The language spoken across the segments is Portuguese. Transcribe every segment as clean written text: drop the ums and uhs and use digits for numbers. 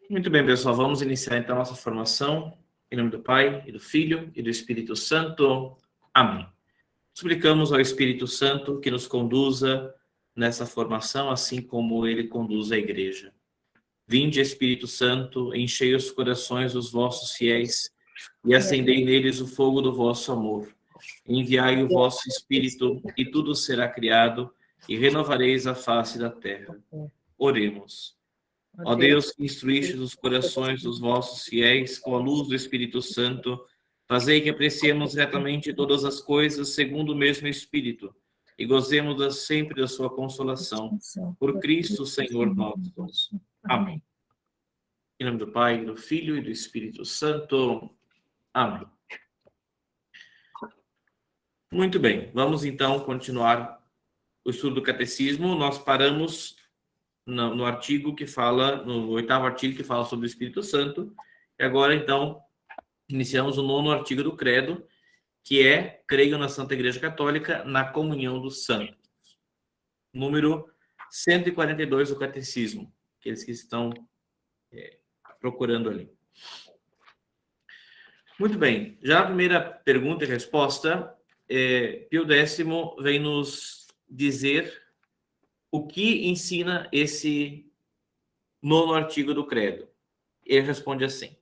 Muito bem, pessoal. Vamos iniciar então nossa formação. Em nome do Pai, e do Filho, e do Espírito Santo. Amém. Suplicamos ao Espírito Santo que nos conduza nessa formação, assim como ele conduz a Igreja. Vinde, Espírito Santo, enchei os corações dos vossos fiéis e acendei neles o fogo do vosso amor. Enviai o vosso Espírito, e tudo será criado, e renovareis a face da terra. Oremos. Ó Deus, que instruíste os corações dos vossos fiéis com a luz do Espírito Santo, fazei que apreciemos retamente todas as coisas segundo o mesmo Espírito e gozemos sempre da sua consolação. Por Cristo, Senhor nosso. Amém. Em nome do Pai, do Filho e do Espírito Santo. Amém. Muito bem, vamos então continuar o estudo do Catecismo. Nós paramos no artigo que fala, no 8º artigo que fala sobre o Espírito Santo, e agora, então, iniciamos o 9º artigo do Credo, que é: creio na Santa Igreja Católica, na comunhão dos santos. Número 142 do Catecismo, aqueles que estão procurando ali. Muito bem, já a primeira pergunta e resposta, Pio X vem nos dizer o que ensina esse 9º artigo do Credo. Ele responde assim: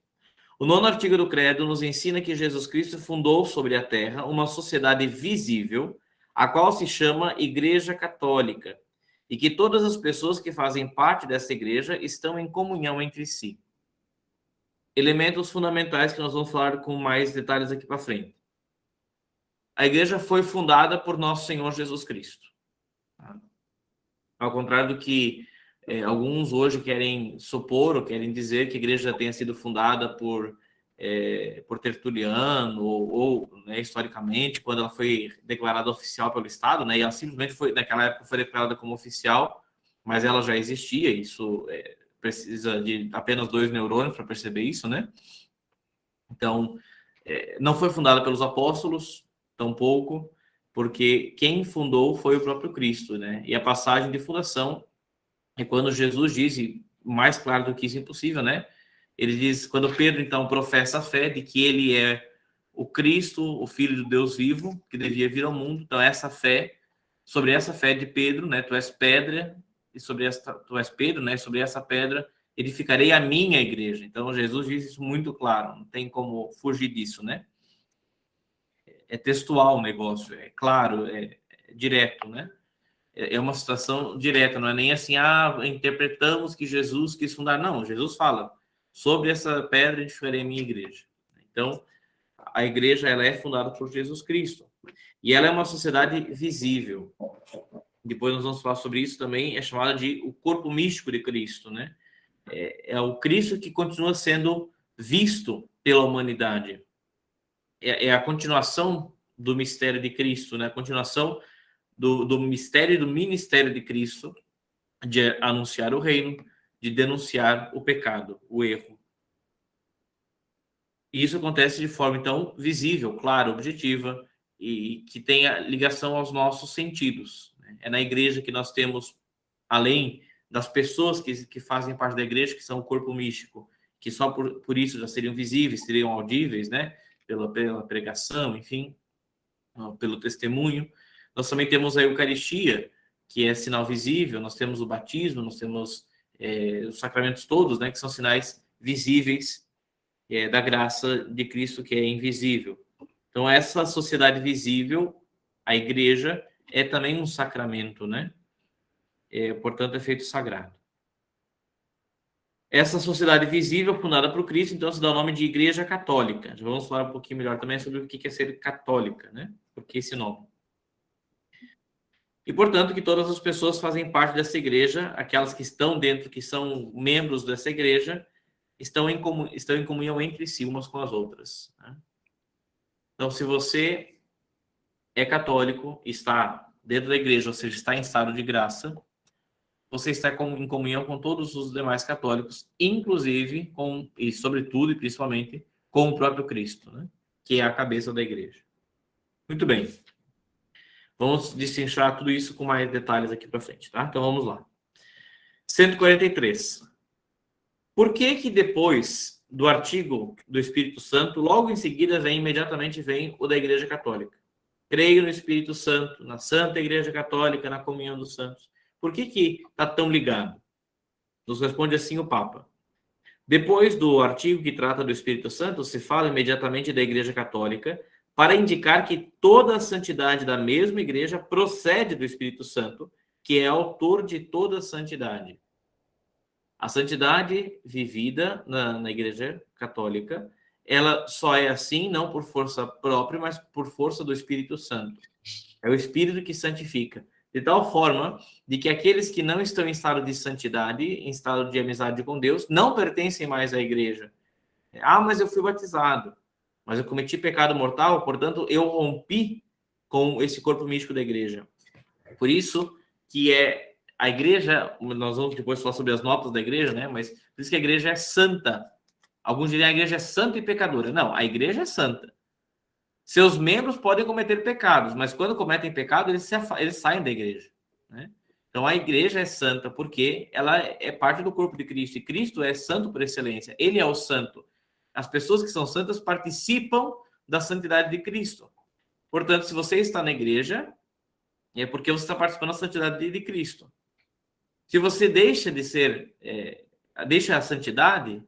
o 9º artigo do Credo nos ensina que Jesus Cristo fundou sobre a terra uma sociedade visível, a qual se chama Igreja Católica, e que todas as pessoas que fazem parte dessa igreja estão em comunhão entre si. Elementos fundamentais que nós vamos falar com mais detalhes aqui para frente. A igreja foi fundada por Nosso Senhor Jesus Cristo. Ao contrário do que alguns hoje querem supor ou querem dizer que a igreja tenha sido fundada por Tertuliano ou né, historicamente, quando ela foi declarada oficial pelo Estado, né, e ela simplesmente foi, naquela época, foi declarada como oficial, mas ela já existia. Isso precisa de apenas 2 neurônios para perceber isso, né? Então, não foi fundada pelos apóstolos, tampouco, porque quem fundou foi o próprio Cristo, né? E a passagem de fundação é quando Jesus diz, e mais claro do que isso é impossível, né? Ele diz, quando Pedro, então, professa a fé de que ele é o Cristo, o Filho do Deus vivo, que devia vir ao mundo. Então, sobre essa fé de Pedro, né? Tu és pedra, e tu és Pedro, né? Sobre essa pedra edificarei a minha igreja. Então, Jesus diz isso muito claro, não tem como fugir disso, né? É textual o negócio, é claro, é direto, né? É uma situação direta, não é nem assim, interpretamos que Jesus quis fundar. Não, Jesus fala, sobre essa pedra edificarei a minha igreja. Então, a igreja, ela é fundada por Jesus Cristo. E ela é uma sociedade visível. Depois nós vamos falar sobre isso também, é chamada de o corpo místico de Cristo, né? É o Cristo que continua sendo visto pela humanidade. É a continuação do mistério de Cristo, né? A continuação do mistério e do ministério de Cristo, de anunciar o reino, de denunciar o pecado, o erro. E isso acontece de forma, então, visível, clara, objetiva, e que tenha ligação aos nossos sentidos. É na igreja que nós temos, além das pessoas que fazem parte da igreja, que são o corpo místico, que só por isso já seriam visíveis, seriam audíveis, né? Pela pregação, enfim, pelo testemunho. Nós também temos a Eucaristia, que é sinal visível, nós temos o batismo, nós temos os sacramentos todos, né, que são sinais visíveis da graça de Cristo, que é invisível. Então, essa sociedade visível, a igreja, é também um sacramento, né? Portanto, é feito sagrado. Essa sociedade visível, fundada por Cristo, então se dá o nome de Igreja Católica. Já vamos falar um pouquinho melhor também sobre o que é ser católica, né? Por que esse nome? E, portanto, que todas as pessoas fazem parte dessa igreja, aquelas que estão dentro, que são membros dessa igreja, estão em comunhão entre si, umas com as outras. Né? Então, se você é católico, está dentro da igreja, ou seja, está em estado de graça, você está em comunhão com todos os demais católicos, inclusive e sobretudo e principalmente, com o próprio Cristo, né? Que é a cabeça da igreja. Muito bem. Vamos destrinchar tudo isso com mais detalhes aqui para frente, tá? Então, vamos lá. 143. Por que que depois do artigo do Espírito Santo, logo em seguida imediatamente vem o da Igreja Católica? Creio no Espírito Santo, na Santa Igreja Católica, na comunhão dos santos. Por que que está tão ligado? Nos responde assim o Papa. Depois do artigo que trata do Espírito Santo, se fala imediatamente da Igreja Católica, para indicar que toda a santidade da mesma Igreja procede do Espírito Santo, que é autor de toda a santidade. A santidade vivida na Igreja Católica, ela só é assim, não por força própria, mas por força do Espírito Santo. É o Espírito que santifica. De tal forma de que aqueles que não estão em estado de santidade, em estado de amizade com Deus, não pertencem mais à igreja. Ah, mas eu fui batizado, mas eu cometi pecado mortal, portanto, eu rompi com esse corpo místico da igreja. Por isso que a igreja, nós vamos depois falar sobre as notas da igreja, né? Mas por isso que a igreja é santa. Alguns diriam a igreja é santa e pecadora. Não, a igreja é santa. Seus membros podem cometer pecados, mas quando cometem pecado, eles saem da igreja, né? Então, a igreja é santa porque ela é parte do corpo de Cristo, e Cristo é santo por excelência. Ele é o santo. As pessoas que são santas participam da santidade de Cristo. Portanto, se você está na igreja, é porque você está participando da santidade de Cristo. Se você deixa de ser, deixa a santidade,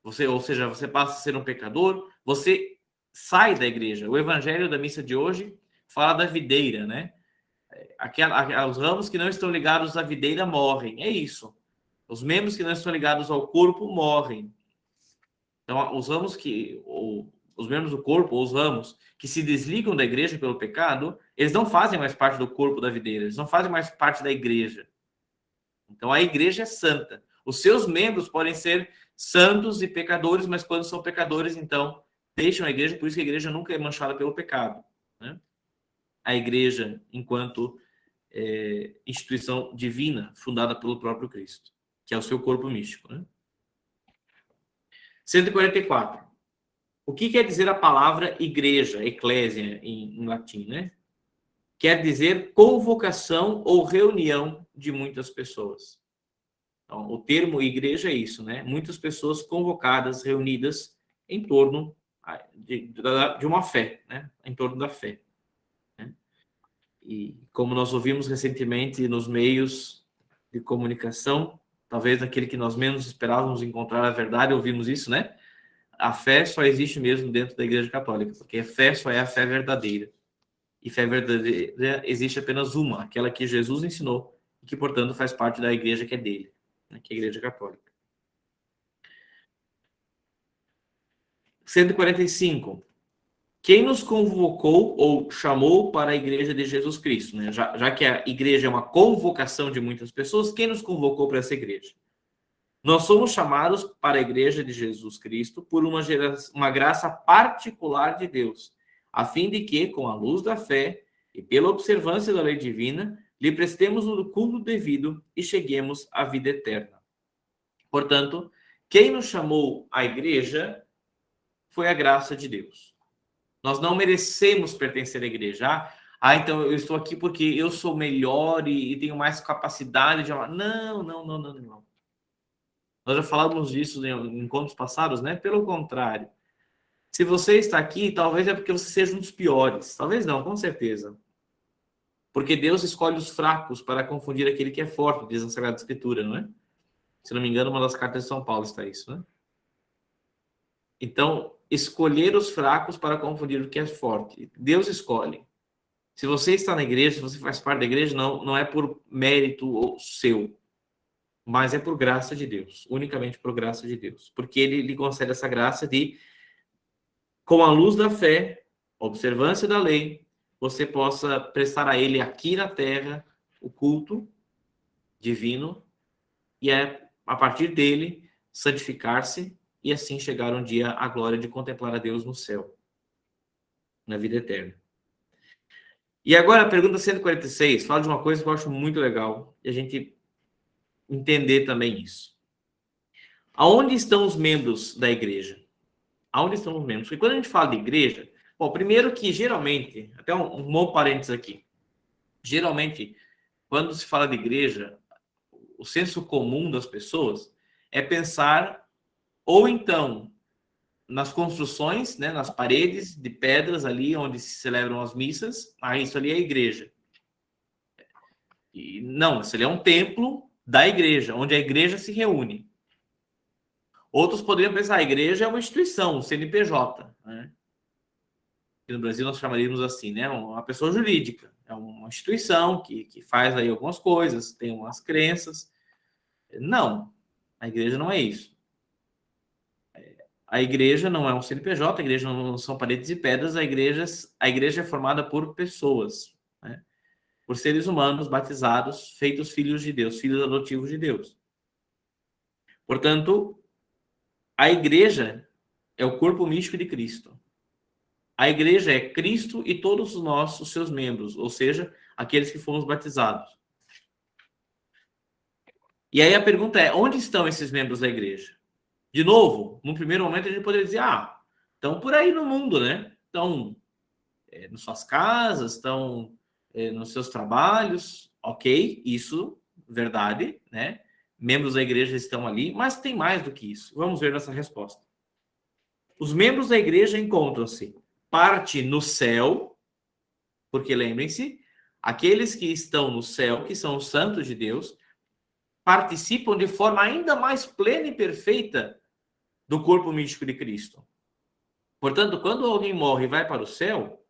ou seja, você passa a ser um pecador, você sai da igreja. O evangelho da missa de hoje fala da videira, né? Os ramos que não estão ligados à videira morrem. É isso. Os membros que não estão ligados ao corpo morrem. Então, os membros do corpo, ou os ramos, que se desligam da igreja pelo pecado, eles não fazem mais parte do corpo da videira, eles não fazem mais parte da igreja. Então, a igreja é santa. Os seus membros podem ser santos e pecadores, mas quando são pecadores, então, deixam a igreja, por isso que a igreja nunca é manchada pelo pecado, né? A igreja, enquanto instituição divina, fundada pelo próprio Cristo, que é o seu corpo místico, né? 144. O que quer dizer a palavra igreja, eclésia, em latim, né? Quer dizer convocação ou reunião de muitas pessoas. Então, o termo igreja é isso, né? Muitas pessoas convocadas, reunidas em torno de uma fé, né? Em torno da fé, né? E como nós ouvimos recentemente nos meios de comunicação, talvez naquele que nós menos esperávamos encontrar a verdade, ouvimos isso, né? A fé só existe mesmo dentro da Igreja Católica, porque a fé só é a fé verdadeira. E fé verdadeira existe apenas uma, aquela que Jesus ensinou, e que, portanto, faz parte da igreja que é dele, né? Que é a Igreja Católica. 145. Quem nos convocou ou chamou para a Igreja de Jesus Cristo, né? Já que a igreja é uma convocação de muitas pessoas, quem nos convocou para essa igreja? Nós somos chamados para a Igreja de Jesus Cristo por uma graça particular de Deus, a fim de que, com a luz da fé e pela observância da lei divina, lhe prestemos o culto devido e cheguemos à vida eterna. Portanto, quem nos chamou à igreja foi a graça de Deus. Nós não merecemos pertencer à igreja. Então eu estou aqui porque eu sou melhor e tenho mais capacidade de amar. Não. Nós já falamos disso em encontros passados, né? Pelo contrário. Se você está aqui, talvez é porque você seja um dos piores. Talvez não, com certeza. Porque Deus escolhe os fracos para confundir aquele que é forte, diz a Sagrada Escritura, não é? Se não me engano, uma das cartas de São Paulo está isso, né? Então, escolher os fracos para confundir o que é forte. Deus escolhe. Se você está na igreja, se você faz parte da igreja, não é por mérito seu, mas é por graça de Deus, unicamente por graça de Deus. Porque ele lhe concede essa graça de, com a luz da fé, observância da lei, você possa prestar a ele aqui na terra o culto divino e a partir dele santificar-se e assim chegar um dia à glória de contemplar a Deus no céu, na vida eterna. E agora a pergunta 146 fala de uma coisa que eu acho muito legal e a gente entender também isso. Aonde estão os membros da igreja? Aonde estão os membros? Porque quando a gente fala de igreja, bom, primeiro que geralmente, até um bom parênteses aqui, geralmente, quando se fala de igreja, o senso comum das pessoas é pensar ou então nas construções, né, nas paredes de pedras ali onde se celebram as missas, isso ali é a igreja. E não, isso ali é um templo da igreja, onde a igreja se reúne. Outros poderiam pensar, a igreja é uma instituição, um CNPJ, né? No Brasil nós chamaríamos assim, né? Uma pessoa jurídica, é uma instituição que faz aí algumas coisas, tem umas crenças. Não, a igreja não é isso. A igreja não é um CNPJ, a igreja não são paredes e pedras, a igreja é formada por pessoas, né? Por seres humanos batizados, feitos filhos de Deus, filhos adotivos de Deus. Portanto, a igreja é o corpo místico de Cristo. A igreja é Cristo e todos nós, os seus membros, ou seja, aqueles que fomos batizados. E aí a pergunta é, onde estão esses membros da igreja? De novo, no primeiro momento a gente poderia dizer, estão por aí no mundo, né? Estão nas suas casas, estão nos seus trabalhos, ok, isso, verdade, né? Membros da igreja estão ali, mas tem mais do que isso. Vamos ver nessa resposta. Os membros da igreja encontram-se parte no céu, porque lembrem-se, aqueles que estão no céu, que são os santos de Deus, participam de forma ainda mais plena e perfeita do corpo místico de Cristo. Portanto, quando alguém morre e vai para o céu,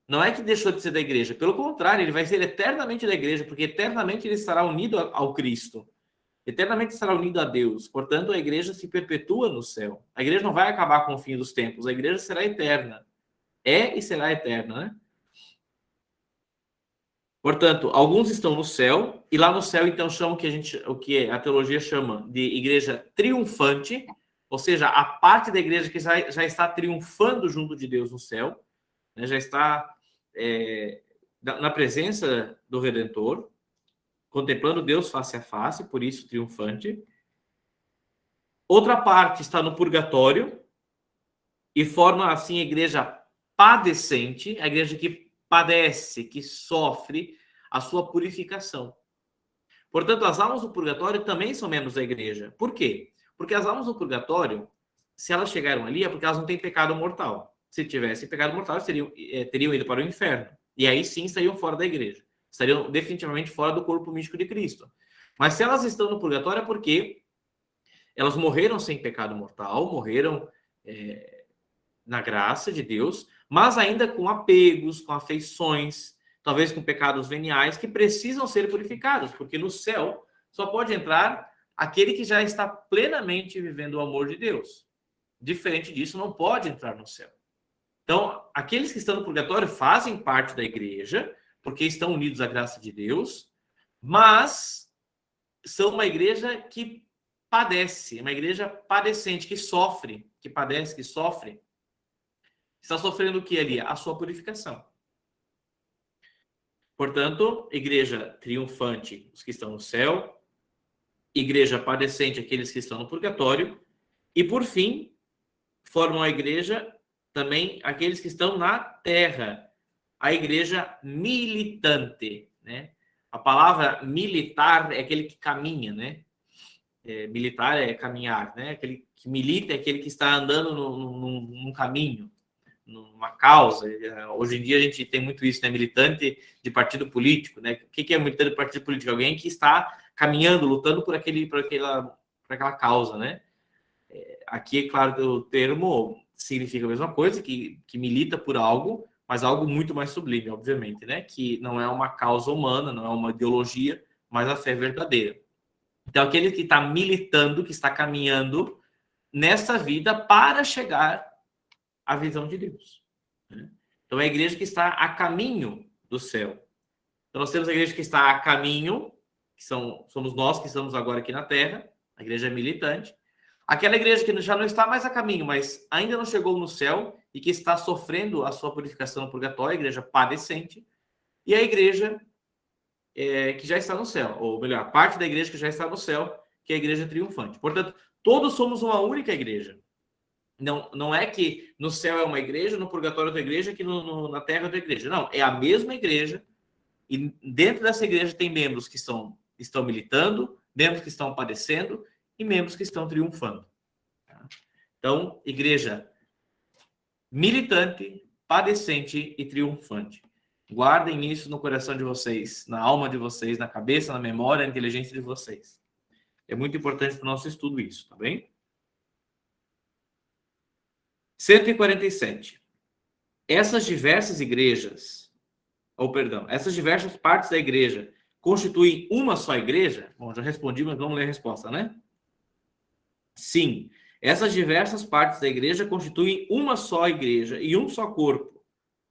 não é que deixou de ser da igreja, pelo contrário, ele vai ser eternamente da igreja, porque eternamente ele estará unido ao Cristo, eternamente estará unido a Deus. Portanto, a igreja se perpetua no céu. A igreja não vai acabar com o fim dos tempos, a igreja será eterna. É e será eterna, né? Portanto, alguns estão no céu, e lá no céu, então, chamam o que a teologia chama de igreja triunfante, ou seja, a parte da igreja que já está triunfando junto de Deus no céu, né, já está na presença do Redentor, contemplando Deus face a face, por isso triunfante. Outra parte está no purgatório e forma, assim, a igreja padecente, a igreja que padece, que sofre a sua purificação. Portanto, as almas do purgatório também são membros da igreja. Por quê? Porque as almas do purgatório, se elas chegaram ali, é porque elas não têm pecado mortal. Se tivessem pecado mortal, teriam ido para o inferno. E aí sim estariam fora da igreja. Estariam definitivamente fora do corpo místico de Cristo. Mas se elas estão no purgatório é porque elas morreram sem pecado mortal, morreram na graça de Deus, mas ainda com apegos, com afeições, talvez com pecados veniais que precisam ser purificados, porque no céu só pode entrar aquele que já está plenamente vivendo o amor de Deus. Diferente disso, não pode entrar no céu. Então, aqueles que estão no purgatório fazem parte da igreja, porque estão unidos à graça de Deus, mas são uma igreja que padece, uma igreja padecente, que sofre, que padece, que sofre. Está sofrendo o que ali? A sua purificação. Portanto, igreja triunfante, os que estão no céu, igreja padecente, aqueles que estão no purgatório, e por fim, formam a igreja também aqueles que estão na terra, a igreja militante, né? A palavra militar é aquele que caminha, né? Militar é caminhar, né? Aquele que milita é aquele que está andando num caminho, numa causa. Hoje em dia a gente tem muito isso, né? Militante de partido político, né? O que é militante de partido político? Alguém que está caminhando, lutando por aquela causa, né? Aqui, é claro, o termo significa a mesma coisa, que milita por algo, mas algo muito mais sublime, obviamente, né? Que não é uma causa humana, não é uma ideologia, mas a fé verdadeira. Então, aquele que está militando, que está caminhando nessa vida para chegar à visão de Deus, né? Então, é a igreja que está a caminho do céu. Então, nós temos a igreja que está a caminho, que somos nós que estamos agora aqui na Terra, a igreja militante. Aquela igreja que já não está mais a caminho, mas ainda não chegou no céu e que está sofrendo a sua purificação no purgatório, a igreja padecente, e a igreja que já está no céu, ou melhor, a parte da igreja que já está no céu, que é a igreja triunfante. Portanto, todos somos uma única igreja. Não é que no céu é uma igreja, no purgatório é outra igreja, que na terra é outra igreja. Não, é a mesma igreja, e dentro dessa igreja tem membros que estão militando, membros que estão padecendo, e membros que estão triunfando. Então, igreja militante, padecente e triunfante. Guardem isso no coração de vocês, na alma de vocês, na cabeça, na memória, na inteligência de vocês. É muito importante para o nosso estudo isso, tá bem? 147. Essas diversas igrejas, essas diversas partes da igreja constituem uma só igreja? Bom, já respondi, mas vamos ler a resposta, né? Sim. Essas diversas partes da igreja constituem uma só igreja e um só corpo,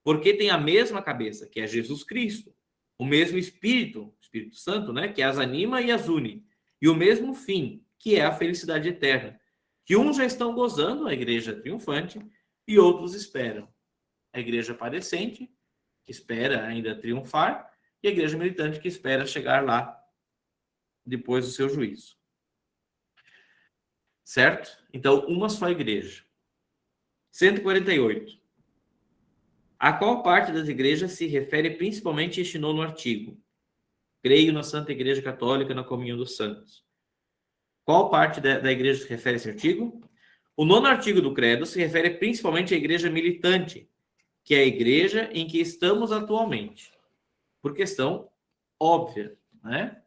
porque tem a mesma cabeça, que é Jesus Cristo, o mesmo Espírito, Espírito Santo, né, que as anima e as une, e o mesmo fim, que é a felicidade eterna, que uns já estão gozando, a igreja triunfante, e outros esperam. A igreja padecente, que espera ainda triunfar, e a igreja militante, que espera chegar lá depois do seu juízo. Certo? Então, uma só igreja. 148. A qual parte das igrejas se refere principalmente este nono artigo? Creio na Santa Igreja Católica, na comunhão dos santos. Qual parte da igreja se refere a esse artigo? O nono artigo do credo se refere principalmente à igreja militante, que é a igreja em que estamos atualmente. Por questão óbvia, né?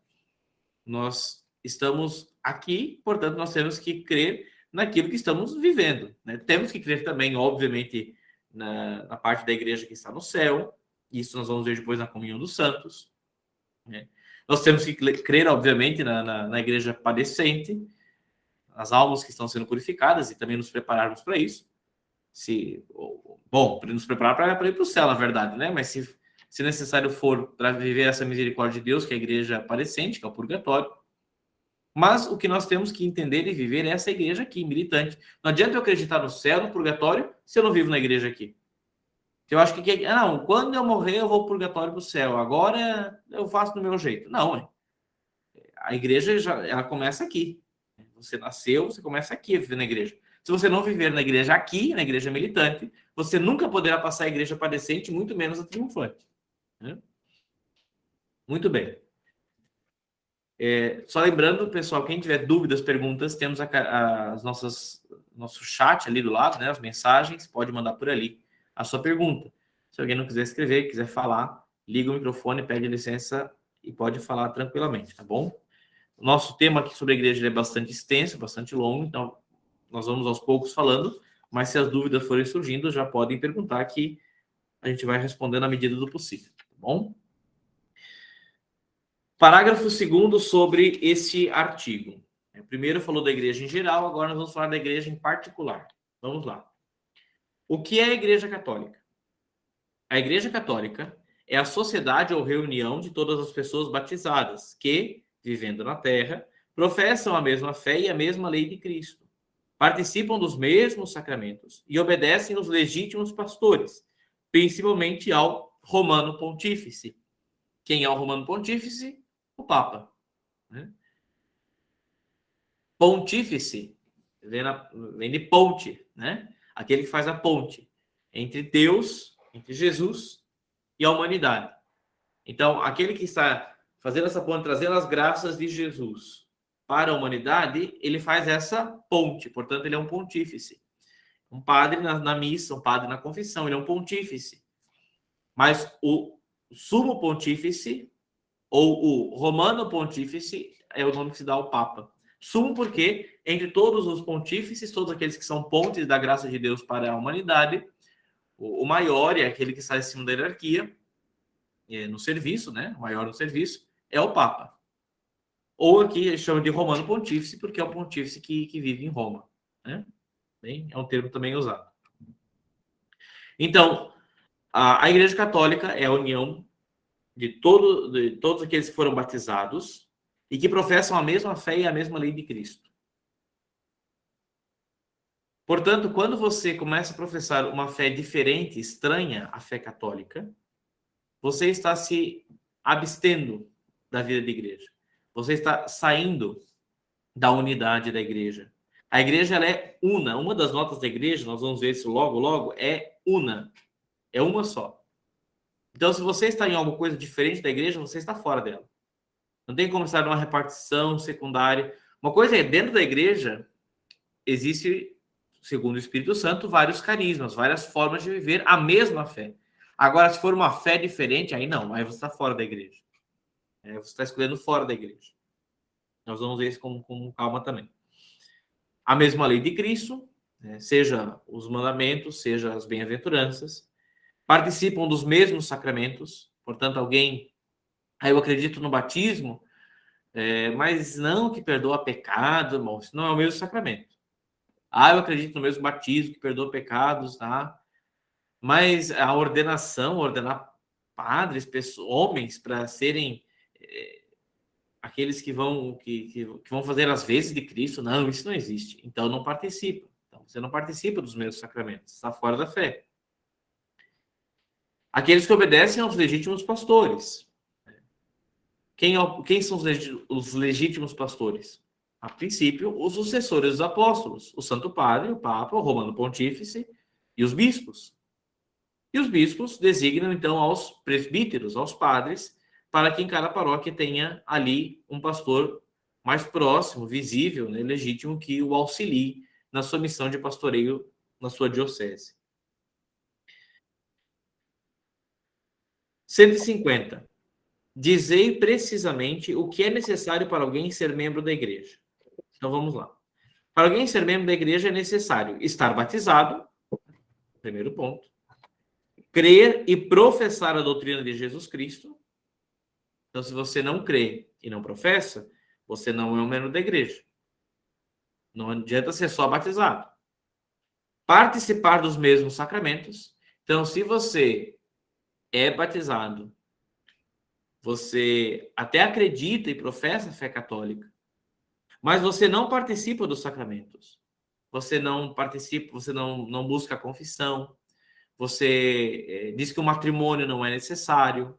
Nós estamos aqui, portanto, nós temos que crer naquilo que estamos vivendo, né? Temos que crer também, obviamente, na parte da igreja que está no céu. Isso nós vamos ver depois na comunhão dos santos, né? Nós temos que crer, obviamente, na igreja padecente, as almas que estão sendo purificadas e também nos prepararmos para isso. Bom, para nos preparar para ir para o céu, na verdade, né? Mas se necessário for para viver essa misericórdia de Deus, que é a igreja padecente, que é o purgatório. Mas o que nós temos que entender e viver é essa igreja aqui, militante. Não adianta eu acreditar no céu, no purgatório, se eu não vivo na igreja aqui. Eu acho que não, quando eu morrer eu vou para o purgatório para o céu. Agora eu faço do meu jeito. Não, a igreja ela começa aqui. Você nasceu, você começa aqui a viver na igreja. Se você não viver na igreja aqui, na igreja militante, você nunca poderá passar a igreja padecente, muito menos a triunfante. Né? Muito bem. Só lembrando, pessoal, quem tiver dúvidas, perguntas, temos nosso chat ali do lado, né? As mensagens, pode mandar por ali a sua pergunta. Se alguém não quiser escrever, quiser falar, liga o microfone, pede licença e pode falar tranquilamente, tá bom? O nosso tema aqui sobre a igreja é bastante extenso, bastante longo, então nós vamos aos poucos falando, mas se as dúvidas forem surgindo, já podem perguntar que a gente vai respondendo à medida do possível, tá bom? Parágrafo 2º sobre esse artigo. Primeiro falou da igreja em geral, agora nós vamos falar da igreja em particular. Vamos lá. O que é a igreja católica? A igreja católica é a sociedade ou reunião de todas as pessoas batizadas que, vivendo na terra, professam a mesma fé e a mesma lei de Cristo, participam dos mesmos sacramentos e obedecem os legítimos pastores, principalmente ao Romano Pontífice. Quem é o Romano Pontífice? O Papa. Né? Pontífice vem de ponte, né? Aquele que faz a ponte entre Deus, entre Jesus e a humanidade. Então, aquele que está fazendo essa ponte, trazendo as graças de Jesus para a humanidade, ele faz essa ponte, portanto, ele é um pontífice. Um padre na missa, um padre na confissão, ele é um pontífice. Mas o sumo pontífice, ou o romano pontífice, é o nome que se dá ao Papa. Sumo porque, entre todos os pontífices, todos aqueles que são pontes da graça de Deus para a humanidade, o maior é aquele que está acima da hierarquia, no serviço, né? O maior no serviço, é o Papa. Ou aqui eles chamam de romano pontífice, porque é o pontífice que vive em Roma. Né? Bem, é um termo também usado. Então, a Igreja Católica é a união de todos aqueles que foram batizados e que professam a mesma fé e a mesma lei de Cristo. Portanto, quando você começa a professar uma fé diferente, estranha à fé católica, você está se abstendo da vida da igreja. Você está saindo da unidade da igreja. A igreja ela é una. Uma das notas da igreja, nós vamos ver isso logo, é una. É uma só. Então, se você está em alguma coisa diferente da igreja, você está fora dela. Não tem como estar numa repartição secundária. Uma coisa é, dentro da igreja, existe, segundo o Espírito Santo, vários carismas, várias formas de viver a mesma fé. Agora, se for uma fé diferente, aí não, aí você está fora da igreja. Aí você está escolhendo fora da igreja. Nós vamos ver isso com calma também. A mesma lei de Cristo, né, seja os mandamentos, seja as bem-aventuranças, participam dos mesmos sacramentos, portanto, alguém, aí eu acredito no batismo, mas não que perdoa pecado, irmão, isso não é o mesmo sacramento. Eu acredito no mesmo batismo que perdoa pecados, tá? Mas a ordenação, ordenar padres, pessoas, homens, para serem aqueles que vão fazer as vezes de Cristo, não, isso não existe. Então não participa. Então, você não participa dos mesmos sacramentos, está fora da fé. Aqueles que obedecem aos legítimos pastores. Quem são os legítimos pastores? A princípio, os sucessores dos apóstolos, o Santo Padre, o Papa, o Romano Pontífice e os bispos. E os bispos designam, então, aos presbíteros, aos padres, para que em cada paróquia tenha ali um pastor mais próximo, visível, né, legítimo, que o auxilie na sua missão de pastoreio na sua diocese. 150. Dizei precisamente o que é necessário para alguém ser membro da igreja. Então vamos lá. Para alguém ser membro da igreja é necessário estar batizado, primeiro ponto, crer e professar a doutrina de Jesus Cristo. Então, se você não crê e não professa, você não é um membro da igreja. Não adianta ser só batizado. Participar dos mesmos sacramentos. Então, se você é batizado, você até acredita e professa a fé católica, mas você não participa dos sacramentos. Você não participa, você não busca a confissão, você diz que o matrimônio não é necessário,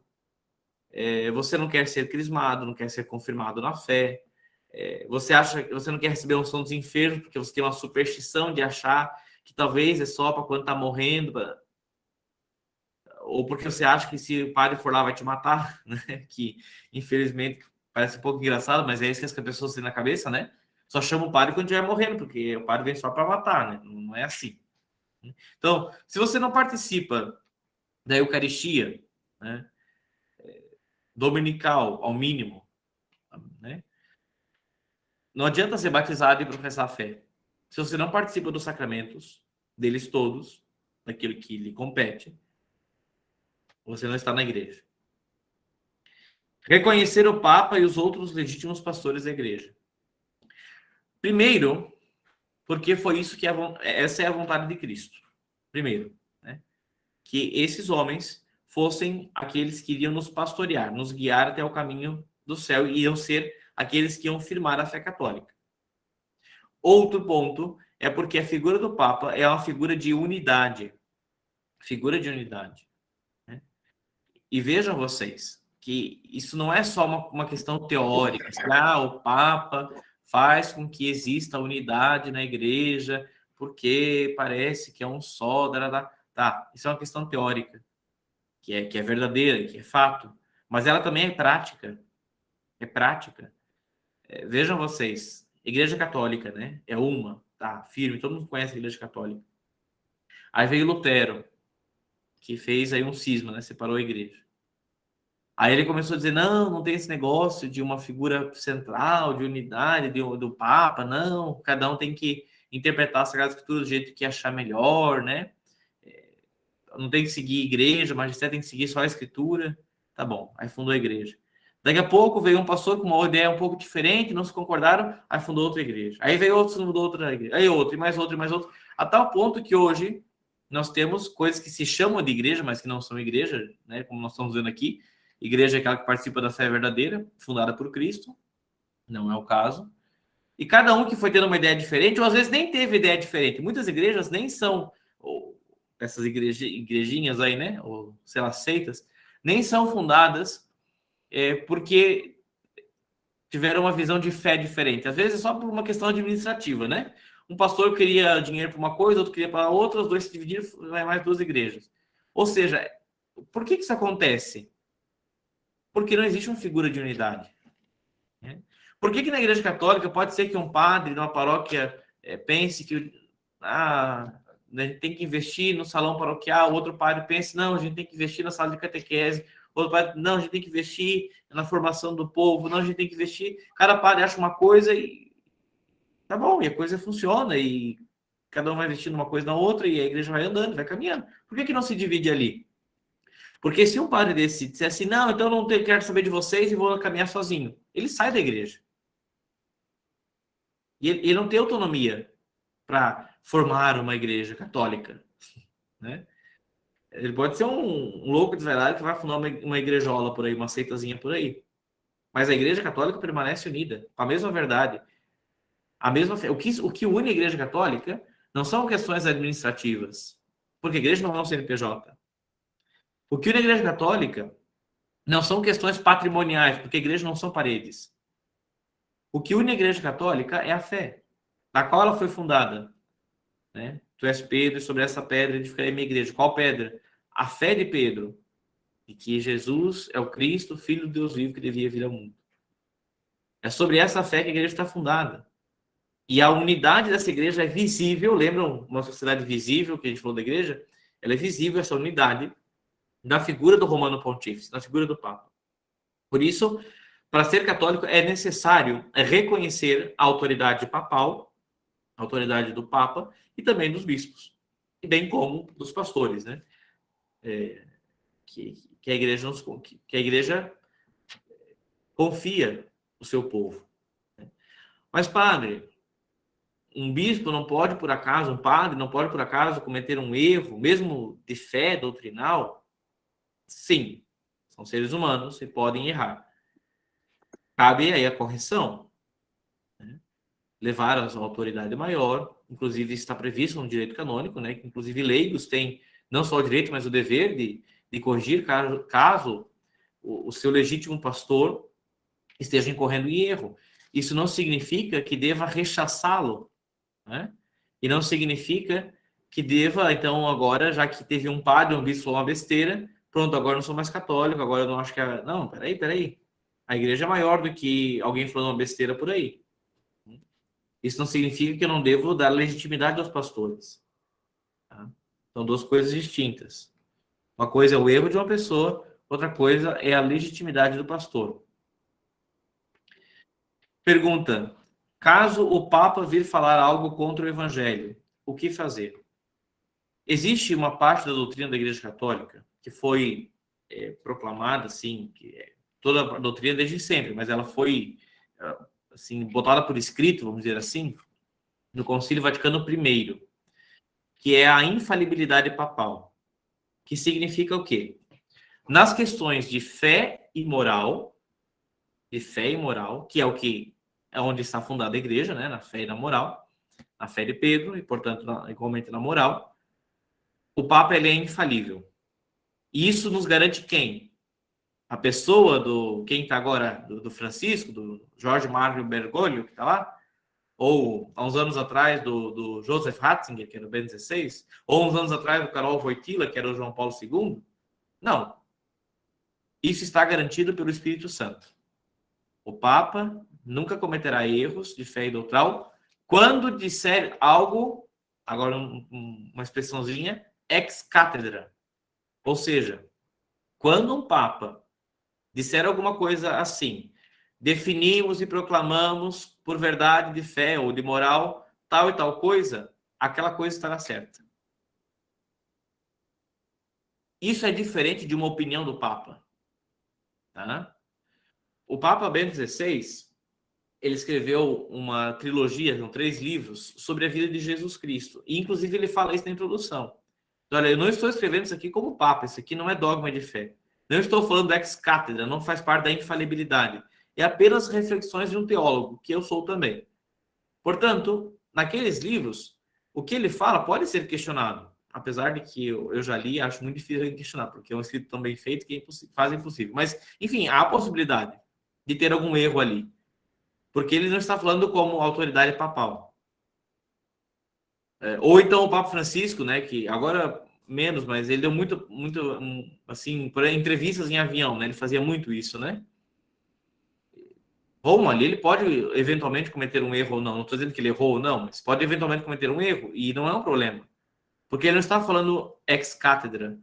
você não quer ser crismado, não quer ser confirmado na fé, você acha que você não quer receber a unção dos enfermos porque você tem uma superstição de achar que talvez é só para quando está morrendo, ou porque você acha que se o padre for lá vai te matar, né? Que infelizmente parece um pouco engraçado, mas é isso que as pessoas têm na cabeça, né? Só chama o padre quando estiver morrendo, porque o padre vem só para matar, né? Não é assim. Então, se você não participa da Eucaristia, né, dominical, ao mínimo, né, não adianta ser batizado e professar a fé. Se você não participa dos sacramentos, deles todos, daquilo que lhe compete, você não está na igreja. Reconhecer o Papa e os outros legítimos pastores da igreja. Primeiro, porque foi isso que essa é a vontade de Cristo. Primeiro, né, que esses homens fossem aqueles que iriam nos pastorear, nos guiar até o caminho do céu e iam ser aqueles que iam firmar a fé católica. Outro ponto é porque a figura do Papa é uma figura de unidade. Figura de unidade. Né? E vejam vocês que isso não é só uma questão teórica. O Papa faz com que exista unidade na igreja porque parece que é um só. Tá, isso é uma questão teórica, que é verdadeira, que é fato. Mas ela também é prática. É prática. Vejam vocês, Igreja Católica, né? É uma, tá, firme, todo mundo conhece a Igreja Católica. Aí veio Lutero, que fez aí um cisma, né? Separou a igreja. Aí ele começou a dizer, não tem esse negócio de uma figura central, de unidade, do Papa, não, cada um tem que interpretar a Sagrada Escritura do jeito que achar melhor, né? Não tem que seguir a igreja, o magistério tem que seguir só a Escritura. Tá bom, aí fundou a igreja. Daqui a pouco veio um pastor com uma ideia um pouco diferente, não se concordaram, aí fundou outra igreja. Aí veio outro, fundou outra igreja. Aí outro, e mais outro, e mais outro. A tal ponto que hoje nós temos coisas que se chamam de igreja, mas que não são igreja, né? Como nós estamos vendo aqui. Igreja é aquela que participa da fé verdadeira, fundada por Cristo. Não é o caso. E cada um que foi tendo uma ideia diferente, ou às vezes nem teve ideia diferente. Muitas igrejas nem são, ou essas igrejinhas aí, né? Ou, sei lá, seitas, nem são fundadas porque tiveram uma visão de fé diferente. Às vezes é só por uma questão administrativa, né? Um pastor queria dinheiro para uma coisa, outro queria para outra, os dois se dividiram, mais duas igrejas. Ou seja, por que isso acontece? Porque não existe uma figura de unidade. Né? Por que na Igreja Católica pode ser que um padre de uma paróquia pense que a gente tem que investir no salão paroquial, outro padre pense, não, a gente tem que investir na sala de catequese, outro padre, não, a gente tem que investir na formação do povo, não, a gente tem que investir... Cada padre acha uma coisa e tá bom, e a coisa funciona, e cada um vai investindo uma coisa na outra, e a igreja vai andando, vai caminhando. Por que não se divide ali? Porque se um padre desse disser assim, não, então eu não quero saber de vocês e vou caminhar sozinho, ele sai da igreja. E ele não tem autonomia para formar uma igreja católica, né? Ele pode ser um louco desvairado que vai fundar uma igrejola por aí, uma seitazinha por aí. Mas a igreja católica permanece unida, com a mesma verdade, a mesma fé. O que une a igreja católica não são questões administrativas, porque a igreja não é um CNPJ. O que une a igreja católica não são questões patrimoniais, porque a igreja não são paredes. O que une a igreja católica é a fé, da qual ela foi fundada, né? Tu és Pedro, e sobre essa pedra edificarei minha igreja. Qual pedra? A fé de Pedro, de que Jesus é o Cristo, Filho do Deus vivo, que devia vir ao mundo. É sobre essa fé que a igreja está fundada. E a unidade dessa igreja é visível. Lembram uma sociedade visível que a gente falou da igreja? Ela é visível, essa unidade, na figura do Romano Pontífice, na figura do Papa. Por isso, para ser católico, é necessário reconhecer a autoridade papal, a autoridade do Papa e também dos bispos, e bem como dos pastores, né? Que a igreja que a igreja confia o seu povo. Mas, padre, um bispo não pode, por acaso, um padre não pode, por acaso, cometer um erro, mesmo de fé doutrinal? Sim, são seres humanos e podem errar. Cabe aí a correção, né? Levar a autoridade maior, inclusive está previsto no direito canônico, né? Que inclusive leigos têm não só o direito, mas o dever de corrigir caso o seu legítimo pastor esteja incorrendo em erro. Isso não significa que deva rechaçá-lo, né? E não significa que deva, então, agora, já que teve um padre, um bispo falou uma besteira, pronto, agora eu não sou mais católico, agora eu não acho que... Não, peraí. A igreja é maior do que alguém falando uma besteira por aí. Isso não significa que eu não devo dar legitimidade aos pastores. Tá? São duas coisas distintas. Uma coisa é o erro de uma pessoa, outra coisa é a legitimidade do pastor. Pergunta: caso o Papa vir falar algo contra o Evangelho, o que fazer? Existe uma parte da doutrina da Igreja Católica que foi proclamada, assim, que toda a doutrina desde sempre, mas ela foi assim, botada por escrito, vamos dizer assim, no Concílio Vaticano I, que é a infalibilidade papal, que significa o quê? Nas questões de fé e moral, que é o que é onde está fundada a igreja, né, na fé e na moral, na fé de Pedro e, portanto, igualmente na moral, o Papa ele é infalível. E isso nos garante quem? A pessoa do quem está agora, do Francisco, do Jorge Mário Bergoglio, que está lá, ou há uns anos atrás do Joseph Ratzinger, que era o Bento XVI, ou uns anos atrás do Karol Wojtyla, que era o João Paulo II? Não. Isso está garantido pelo Espírito Santo. O Papa nunca cometerá erros de fé e doutrina quando disser algo, agora uma expressãozinha, ex cátedra. Ou seja, quando um Papa disser alguma coisa assim, definimos e proclamamos por verdade de fé ou de moral tal e tal coisa, aquela coisa estará certa. Isso é diferente de uma opinião do Papa. Tá? O Papa Bento XVI, ele escreveu uma trilogia, são 3 livros, sobre a vida de Jesus Cristo. E, inclusive, ele fala isso na introdução. Então, olha, eu não estou escrevendo isso aqui como Papa, isso aqui não é dogma de fé. Não estou falando ex cátedra, não faz parte da infalibilidade. É apenas reflexões de um teólogo, que eu sou também. Portanto, naqueles livros, o que ele fala pode ser questionado. Apesar de que eu já li, acho muito difícil de questionar, porque é um escrito tão bem feito que faz impossível. Mas, enfim, há a possibilidade de ter algum erro ali. Porque ele não está falando como autoridade papal. Ou então o Papa Francisco, né, que agora menos, mas ele deu muito assim, por entrevistas em avião, né, ele fazia muito isso, né? Roma ali, ele pode eventualmente cometer um erro ou não. Não estou dizendo que ele errou ou não, mas pode eventualmente cometer um erro e não é um problema. Porque ele não está falando ex cátedra.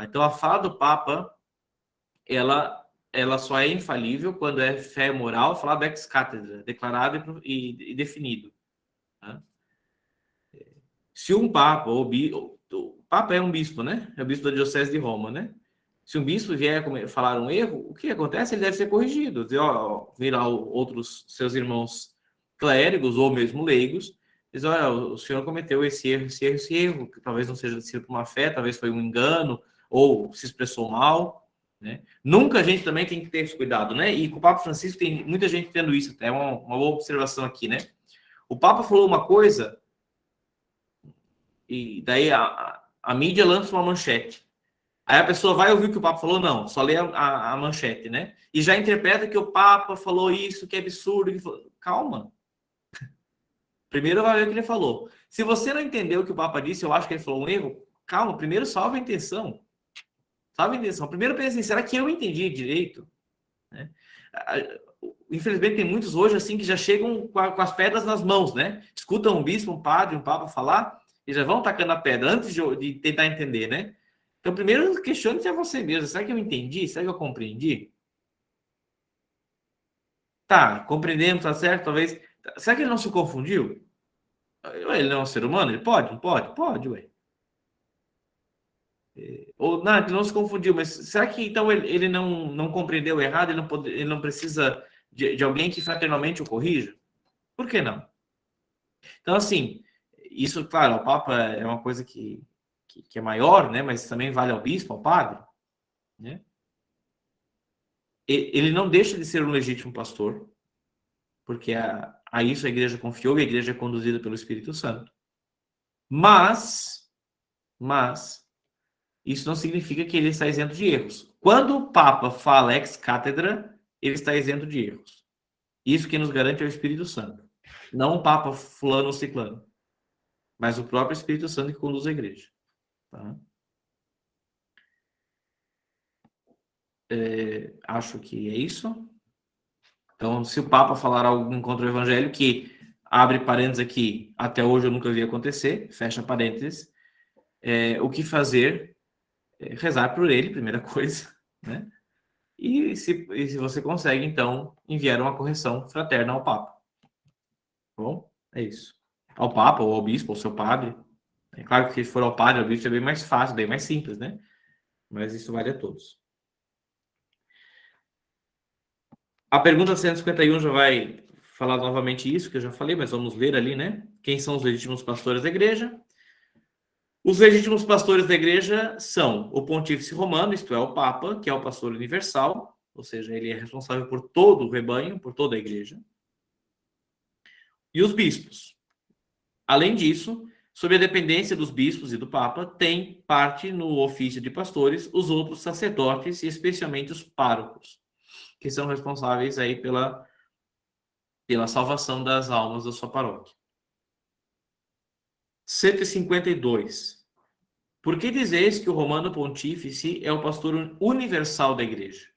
Então, a fala do Papa, ela só é infalível quando é fé moral falado ex cátedra, declarado e definido. Tá? Se um Papa, o Papa é um bispo, né? É o bispo da Diocese de Roma, né? Se um bispo vier falar um erro, o que acontece? Ele deve ser corrigido. Dizer, ó, virar outros seus irmãos clérigos ou mesmo leigos, diz, olha, o senhor cometeu esse erro, esse erro, esse erro, que talvez não seja sido por uma fé, talvez foi um engano, ou se expressou mal, né? Nunca a gente também tem que ter esse cuidado, né? E com o Papa Francisco tem muita gente tendo isso, até uma boa observação aqui, né? O Papa falou uma coisa e daí a mídia lança uma manchete. Aí a pessoa vai ouvir o que o Papa falou? Não, só lê a manchete, né? E já interpreta que o Papa falou isso, que é absurdo. Calma. Primeiro vai ver o que ele falou. Se você não entendeu o que o Papa disse, eu acho que ele falou um erro, calma, primeiro salva a intenção. Salva a intenção. Primeiro pensa assim, será que eu entendi direito? Né? Infelizmente tem muitos hoje assim que já chegam com as pedras nas mãos, né? Escutam um bispo, um padre, um papa falar e já vão tacando a pedra antes de tentar entender, né? Então, primeiro, questione-se a você mesmo. Será que eu entendi? Será que eu compreendi? Tá, compreendemos, tá certo? Talvez. Será que ele não se confundiu? Ele não é um ser humano? Ele pode? Não pode? Pode, ué. Ou não, ele não se confundiu, mas será que então ele não compreendeu errado? Ele não precisa de alguém que fraternalmente o corrija? Por que não? Então, assim, isso, claro, o Papa é uma coisa que é maior, né? Mas também vale ao bispo, ao padre, né? Ele não deixa de ser um legítimo pastor, porque a isso a igreja confiou e a igreja é conduzida pelo Espírito Santo. Mas, isso não significa que ele está isento de erros. Quando o Papa fala ex cátedra, ele está isento de erros. Isso que nos garante é o Espírito Santo. Não o Papa fulano ou ciclano, mas o próprio Espírito Santo que conduz a igreja. Tá? Acho que é isso. Então, se o Papa falar algo contra o Evangelho, que abre parênteses aqui, até hoje eu nunca vi acontecer, fecha parênteses, o que fazer? Rezar por ele, primeira coisa, né? E se você consegue, então, enviar uma correção fraterna ao Papa. Tá bom? É isso. Ao Papa, ou ao Bispo, ou ao seu padre. É claro que se for ao padre, ao Bispo é bem mais fácil, bem mais simples, né? Mas isso vale a todos. A pergunta 151 já vai falar novamente isso, que eu já falei, mas vamos ler ali, né? Quem são os legítimos pastores da igreja? Os legítimos pastores da igreja são o pontífice romano, isto é, o Papa, que é o pastor universal, ou seja, ele é responsável por todo o rebanho, por toda a igreja. E os bispos. Além disso, sob a dependência dos bispos e do Papa, tem parte no ofício de pastores os outros sacerdotes e especialmente os párocos, que são responsáveis aí pela salvação das almas da sua paróquia. 152. Por que dizeis que o Romano Pontífice é o pastor universal da igreja?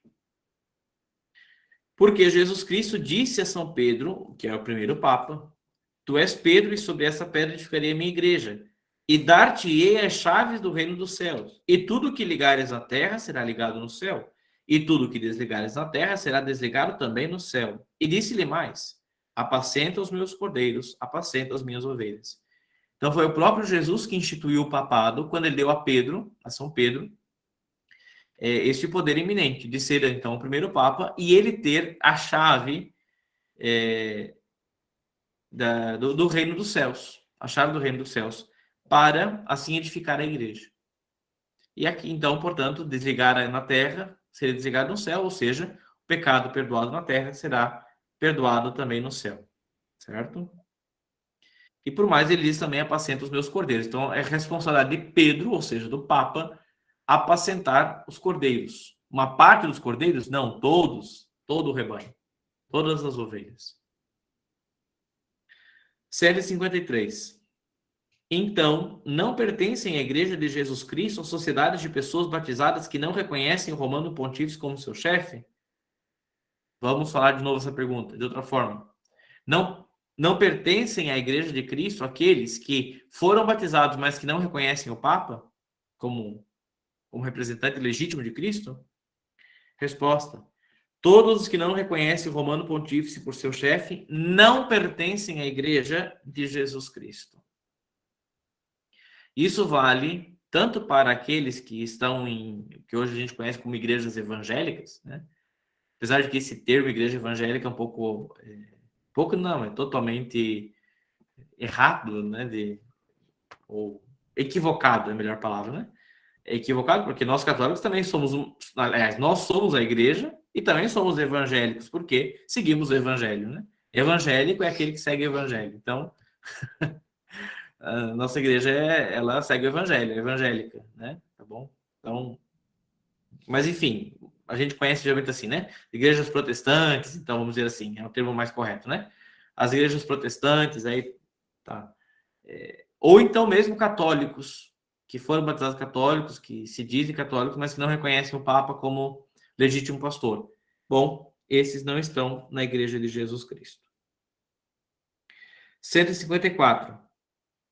Porque Jesus Cristo disse a São Pedro, que é o primeiro Papa, tu és Pedro e sobre essa pedra edificarei a minha igreja, e dar-te-ei as chaves do reino dos céus. E tudo que ligares na terra será ligado no céu, e tudo que desligares na terra será desligado também no céu. E disse-lhe mais, apacenta os meus cordeiros, apacenta as minhas ovelhas. Então foi o próprio Jesus que instituiu o papado quando ele deu a Pedro, a São Pedro, este poder iminente de ser então o primeiro papa e ele ter a chave do reino dos céus, a chave do reino dos céus, para assim edificar a igreja. E aqui então, portanto, desligar na terra seria desligado no céu, ou seja, o pecado perdoado na terra será perdoado também no céu, certo? E por mais ele diz também apacenta os meus cordeiros. Então é responsabilidade de Pedro, ou seja, do Papa, apacentar os cordeiros. Uma parte dos cordeiros? Não, todos, todo o rebanho, todas as ovelhas. 153. Então, não pertencem à Igreja de Jesus Cristo ou sociedades de pessoas batizadas que não reconhecem o Romano Pontífice como seu chefe? Vamos falar de novo essa pergunta, de outra forma. Não pertencem à Igreja de Cristo aqueles que foram batizados, mas que não reconhecem o Papa como representante legítimo de Cristo? Resposta: todos os que não reconhecem o Romano Pontífice por seu chefe não pertencem à Igreja de Jesus Cristo. Isso vale tanto para aqueles que estão que hoje a gente conhece como igrejas evangélicas, né? Apesar de que esse termo igreja evangélica é um pouco não, é totalmente errado, né? Ou equivocado, é a melhor palavra, né? É equivocado porque nós católicos também somos, aliás, nós somos a igreja e também somos evangélicos, porque seguimos o evangelho, né? Evangélico é aquele que segue o evangelho. Então, a nossa igreja ela segue o evangelho, é evangélica, né? Tá bom? Então, mas enfim, a gente conhece geralmente assim, né? Igrejas protestantes, então vamos dizer assim, é o termo mais correto, né? As igrejas protestantes, aí tá. Ou então mesmo católicos, que foram batizados católicos, que se dizem católicos, mas que não reconhecem o Papa como legítimo pastor. Bom, esses não estão na Igreja de Jesus Cristo. 154.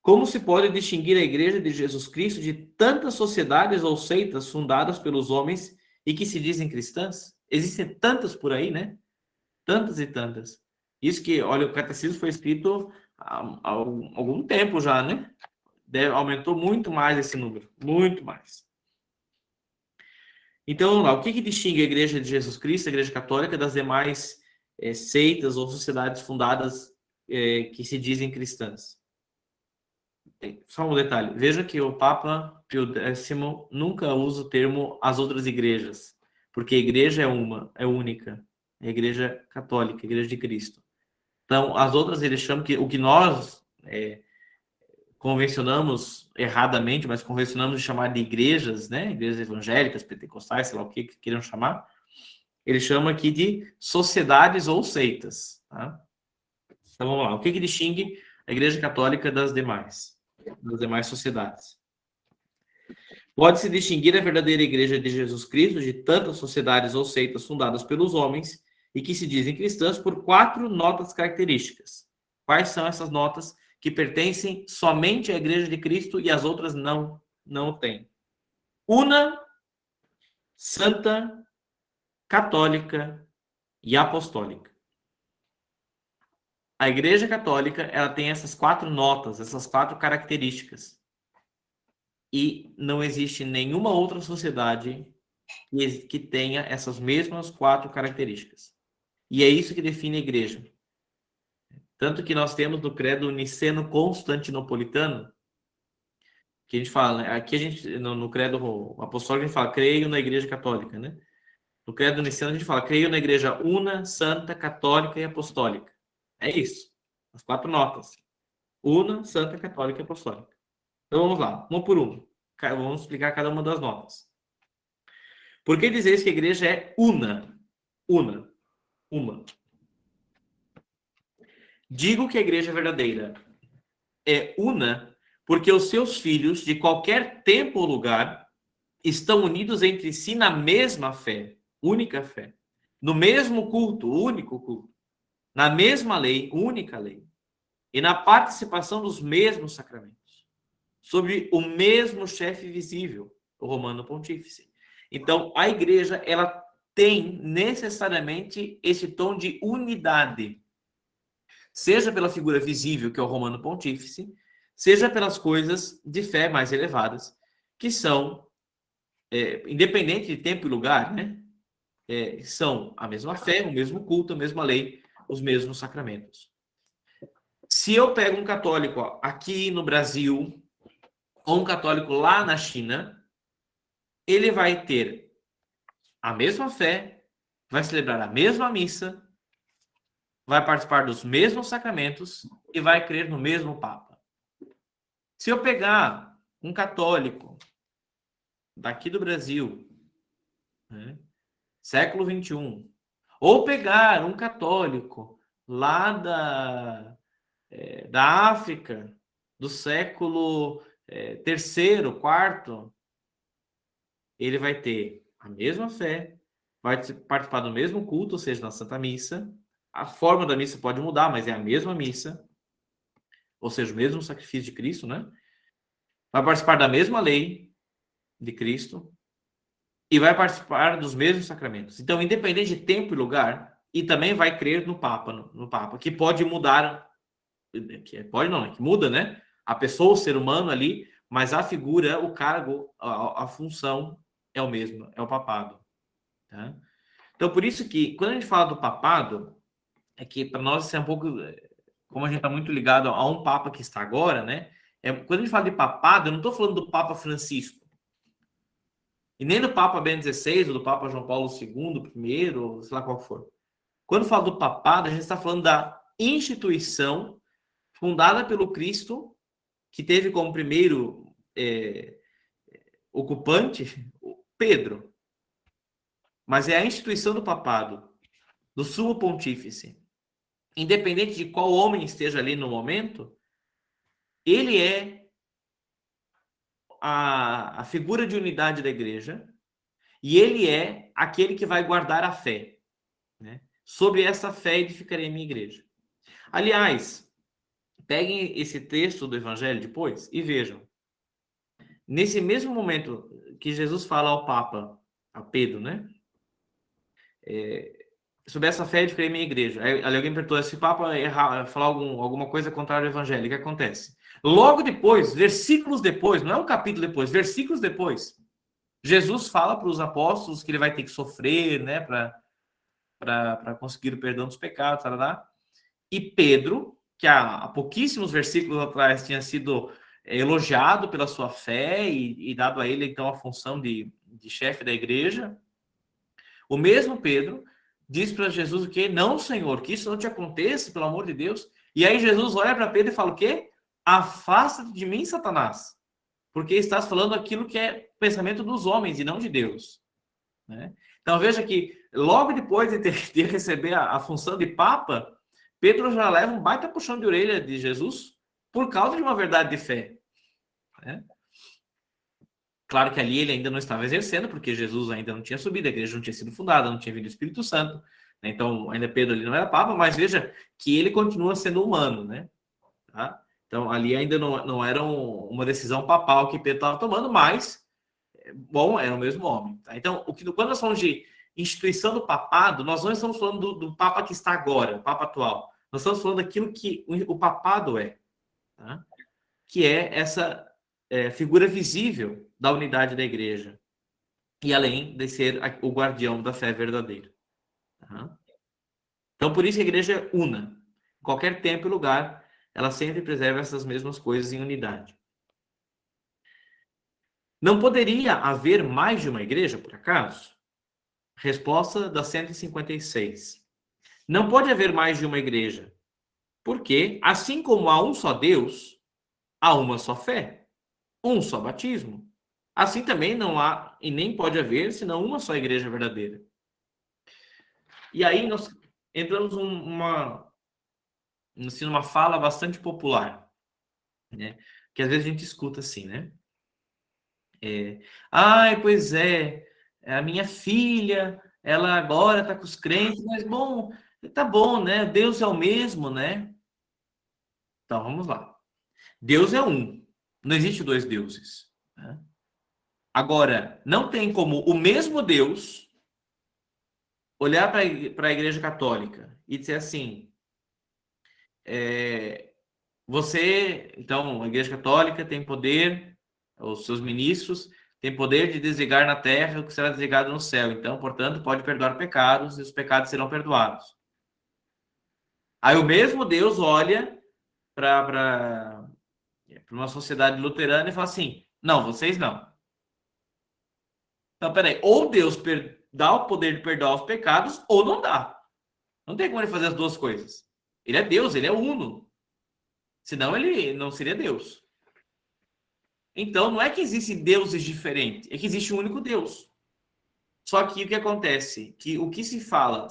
Como se pode distinguir a Igreja de Jesus Cristo de tantas sociedades ou seitas fundadas pelos homens e que se dizem cristãs? Existem tantas por aí, né? Tantas e tantas. Isso que, olha, o catecismo foi escrito há algum tempo já, né? Aumentou muito mais esse número, muito mais. Então, vamos lá, o que distingue a Igreja de Jesus Cristo, a Igreja Católica, das demais seitas ou sociedades fundadas que se dizem cristãs? Só um detalhe, veja que o Papa Pio X nunca usa o termo as outras igrejas, porque a igreja é única, é a Igreja Católica, a Igreja de Cristo. Então, as outras eles chamam o que nós convencionamos erradamente, mas convencionamos de chamar de igrejas, né? Igrejas evangélicas, pentecostais, sei lá o que queiram chamar. Ele chama aqui de sociedades ou seitas, tá? Então vamos lá. O que distingue a Igreja Católica das demais sociedades? Pode-se distinguir a verdadeira Igreja de Jesus Cristo de tantas sociedades ou seitas fundadas pelos homens e que se dizem cristãs por 4 notas características. Quais são essas notas que pertencem somente à Igreja de Cristo e as outras não têm? Una, santa, católica e apostólica. A Igreja Católica ela tem essas 4 notas, essas 4 características. E não existe nenhuma outra sociedade que tenha essas mesmas 4 características. E é isso que define a igreja. Tanto que nós temos no credo niceno-constantinopolitano, que a gente fala, né? Aqui a gente, no credo apostólico, a gente fala, creio na igreja católica, né? No credo niceno a gente fala, creio na igreja una, santa, católica e apostólica. É isso. As 4 notas. Una, santa, católica e apostólica. Então vamos lá, uma por uma. Vamos explicar cada uma das notas. Por que dizer que a igreja é una? Una. Uma. Digo que a igreja verdadeira é una porque os seus filhos, de qualquer tempo ou lugar, estão unidos entre si na mesma fé, única fé, no mesmo culto, único culto, na mesma lei, única lei, e na participação dos mesmos sacramentos, sob o mesmo chefe visível, o Romano Pontífice. Então, a igreja, ela tem necessariamente esse tom de unidade, seja pela figura visível, que é o Romano Pontífice, seja pelas coisas de fé mais elevadas, que são, independente de tempo e lugar, né? São a mesma fé, o mesmo culto, a mesma lei, os mesmos sacramentos. Se eu pego um católico aqui no Brasil, ou um católico lá na China, ele vai ter a mesma fé, vai celebrar a mesma missa, vai participar dos mesmos sacramentos e vai crer no mesmo Papa. Se eu pegar um católico daqui do Brasil, né, século XXI, ou pegar um católico lá da África, do século terceiro, quarto, ele vai ter a mesma fé, vai participar do mesmo culto, ou seja, na Santa Missa. A forma da missa pode mudar, mas é a mesma missa, ou seja, o mesmo sacrifício de Cristo, né? Vai participar da mesma lei de Cristo e vai participar dos mesmos sacramentos. Então, independente de tempo e lugar, e também vai crer no Papa, no Papa, que pode mudar, pode não, que muda, né? A pessoa, o ser humano ali, mas a figura, o cargo, a função é o mesmo, é o papado. Tá? Então, por isso que, quando a gente fala do papado, é que para nós isso é um pouco, como a gente está muito ligado a um papa que está agora, né? Quando a gente fala de papado, eu não estou falando do Papa Francisco, e nem do Papa Bento XVI, ou do Papa João Paulo II, primeiro, ou sei lá qual for. Quando fala do papado, a gente está falando da instituição fundada pelo Cristo, que teve como primeiro ocupante Pedro. Mas é a instituição do papado, do sumo pontífice. Independente de qual homem esteja ali no momento, ele é a figura de unidade da igreja e ele é aquele que vai guardar a fé. Né? Sobre essa fé edificarei a minha igreja. Aliás, peguem esse texto do Evangelho depois e vejam. Nesse mesmo momento que Jesus fala ao Papa, a Pedro, né? Sobre essa fé edificarei a minha igreja. Aí alguém perguntou, se o Papa errar, falar alguma coisa contrária ao Evangelho, o que acontece? Logo depois, versículos depois, não é um capítulo depois, versículos depois, Jesus fala para os apóstolos que ele vai ter que sofrer, né, para conseguir o perdão dos pecados, tarará. E Pedro, que há pouquíssimos versículos atrás tinha sido elogiado pela sua fé e dado a ele, então, a função de chefe da igreja, o mesmo Pedro diz para Jesus o quê? Não, Senhor, que isso não te aconteça, pelo amor de Deus. E aí Jesus olha para Pedro e fala o quê? Afasta-te de mim, Satanás, porque estás falando aquilo que é pensamento dos homens e não de Deus. Né? Então veja que logo depois de receber a função de Papa, Pedro já leva um baita puxão de orelha de Jesus por causa de uma verdade de fé. Né? Claro que ali ele ainda não estava exercendo, porque Jesus ainda não tinha subido, a igreja não tinha sido fundada, não tinha vindo o Espírito Santo. Né? Então ainda Pedro ali não era Papa, mas veja que ele continua sendo humano. Né? Tá? Então ali ainda não era uma decisão papal que Pedro estava tomando, mas bom, era o mesmo homem. Tá? Então, quando nós falamos de instituição do papado, nós não estamos falando do Papa que está agora, o Papa atual. Nós estamos falando daquilo que o papado é, tá? Que é essa figura visível da unidade da igreja, e além de ser o guardião da fé verdadeira. Tá? Então, por isso que a igreja é una. Em qualquer tempo e lugar, ela sempre preserva essas mesmas coisas em unidade. Não poderia haver mais de uma igreja, por acaso? Resposta da 156. Não pode haver mais de uma igreja, porque, assim como há um só Deus, há uma só fé, um só batismo. Assim também não há e nem pode haver, senão uma só igreja verdadeira. E aí nós entramos numa fala bastante popular, né? Que às vezes a gente escuta assim, né? Ai, pois é, a minha filha, ela agora está com os crentes, mas bom, tá bom, né? Deus é o mesmo, né? Então vamos lá. Deus é um, não existe dois deuses. Né? Agora, não tem como o mesmo Deus olhar para a Igreja Católica e dizer assim: então, a Igreja Católica tem poder, os seus ministros têm poder de desligar na terra o que será desligado no céu. Então, portanto, pode perdoar pecados e os pecados serão perdoados. Aí o mesmo Deus olha para uma sociedade luterana e fala assim: não, vocês não. Então, peraí, ou Deus dá o poder de perdoar os pecados, ou não dá. Não tem como ele fazer as duas coisas. Ele é Deus, ele é uno. Senão ele não seria Deus. Então, não é que existem deuses diferentes, é que existe um único Deus. Só que o que acontece? Que o que se fala,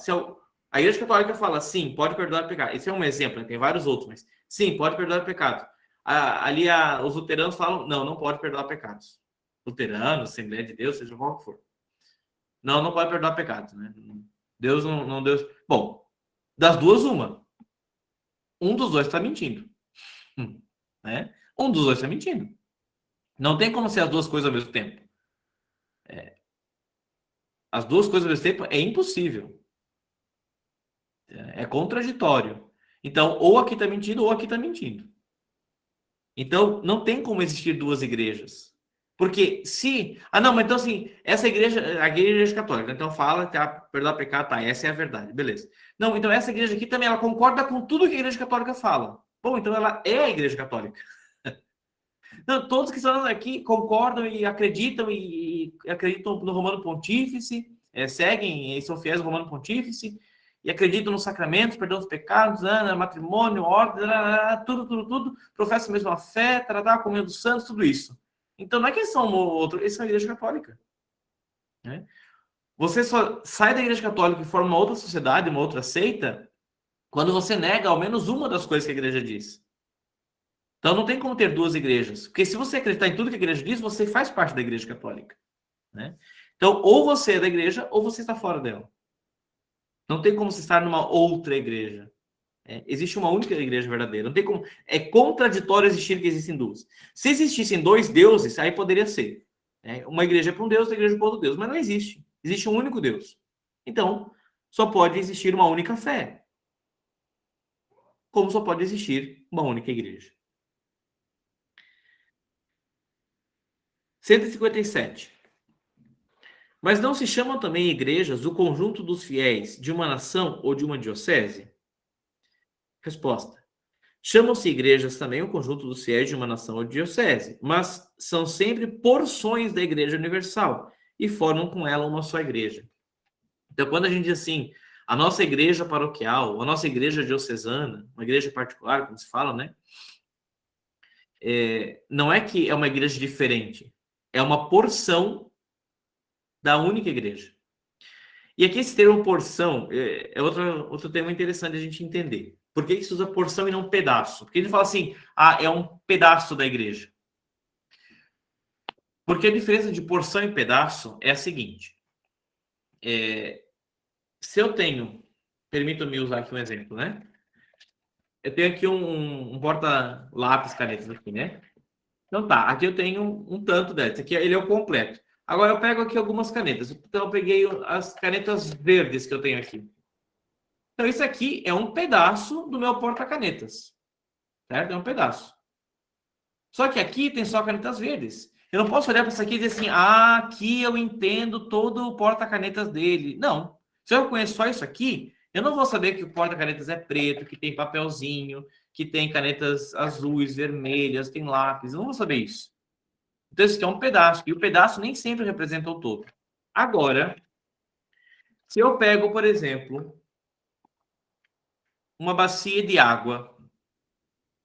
a Igreja Católica fala, sim, pode perdoar pecado. Esse é um exemplo, né? Tem vários outros, mas sim, pode perdoar pecado. Ali os luteranos falam, não pode perdoar pecados. Luteranos, Assembleia de Deus, seja qual for. Não pode perdoar pecados, né? Deus não Deus. Bom, das duas, uma. Um dos dois está mentindo. Né? Um dos dois está mentindo. Não tem como ser as duas coisas ao mesmo tempo. As duas coisas ao mesmo tempo é impossível. É contraditório. Então, ou aqui está mentindo, ou aqui está mentindo. Então, não tem como existir duas igrejas. Porque se... Ah, não, mas então assim, essa igreja, a igreja católica, então fala que perdoar pecado, tá, essa é a verdade, beleza. Não, então essa igreja aqui também, ela concorda com tudo que a igreja católica fala. Bom, então ela é a igreja católica. Não, todos que estão aqui concordam e acreditam no Romano Pontífice, seguem e são fiéis ao Romano Pontífice, e acreditam nos sacramentos, perdão dos pecados, matrimônio, ordem, tudo, professam a mesma fé, comunhão dos santos, tudo isso. Então não é que eles são outro, eles são a igreja católica. Né? Você só sai da igreja católica e forma uma outra sociedade, uma outra seita, quando você nega ao menos uma das coisas que a igreja diz. Então não tem como ter duas igrejas. Porque se você acreditar em tudo que a igreja diz, você faz parte da igreja católica. Né? Então, ou você é da igreja, ou você está fora dela. Não tem como você estar numa outra igreja. Existe uma única igreja verdadeira. Não tem como. É contraditório existir que existem duas. Se existissem dois deuses, aí poderia ser. Uma igreja para um Deus, outra igreja para outro Deus. Mas não existe. Existe um único Deus. Então, só pode existir uma única fé. Como só pode existir uma única igreja. 157. Mas não se chamam também igrejas o conjunto dos fiéis de uma nação ou de uma diocese? Resposta. Chamam-se igrejas também o conjunto dos fiéis de uma nação ou diocese, mas são sempre porções da Igreja Universal e formam com ela uma só igreja. Então, quando a gente diz assim, a nossa igreja paroquial, a nossa igreja diocesana, uma igreja particular, como se fala, né? Não é que é uma igreja diferente, é uma porção da única igreja. E aqui esse termo porção é outro tema interessante a gente entender. Por que se usa porção e não pedaço? Porque ele fala assim, é um pedaço da igreja. Porque a diferença de porção e pedaço é a seguinte. Se eu tenho, permita-me usar aqui um exemplo, né? Eu tenho aqui um porta-lápis canetas aqui, né? Então tá, aqui eu tenho um tanto dessas. Aqui ele é o completo. Agora eu pego aqui algumas canetas. Então eu peguei as canetas verdes que eu tenho aqui. Então isso aqui é um pedaço do meu porta-canetas. Certo? É um pedaço. Só que aqui tem só canetas verdes. Eu não posso olhar para isso aqui e dizer assim, aqui eu entendo todo o porta-canetas dele. Não. Se eu conheço só isso aqui, eu não vou saber que o porta-canetas é preto, que tem papelzinho, que tem canetas azuis, vermelhas, tem lápis. Eu não vou saber isso. Então, isso aqui é um pedaço. E o pedaço nem sempre representa o todo. Agora, se eu pego, por exemplo, uma bacia de água,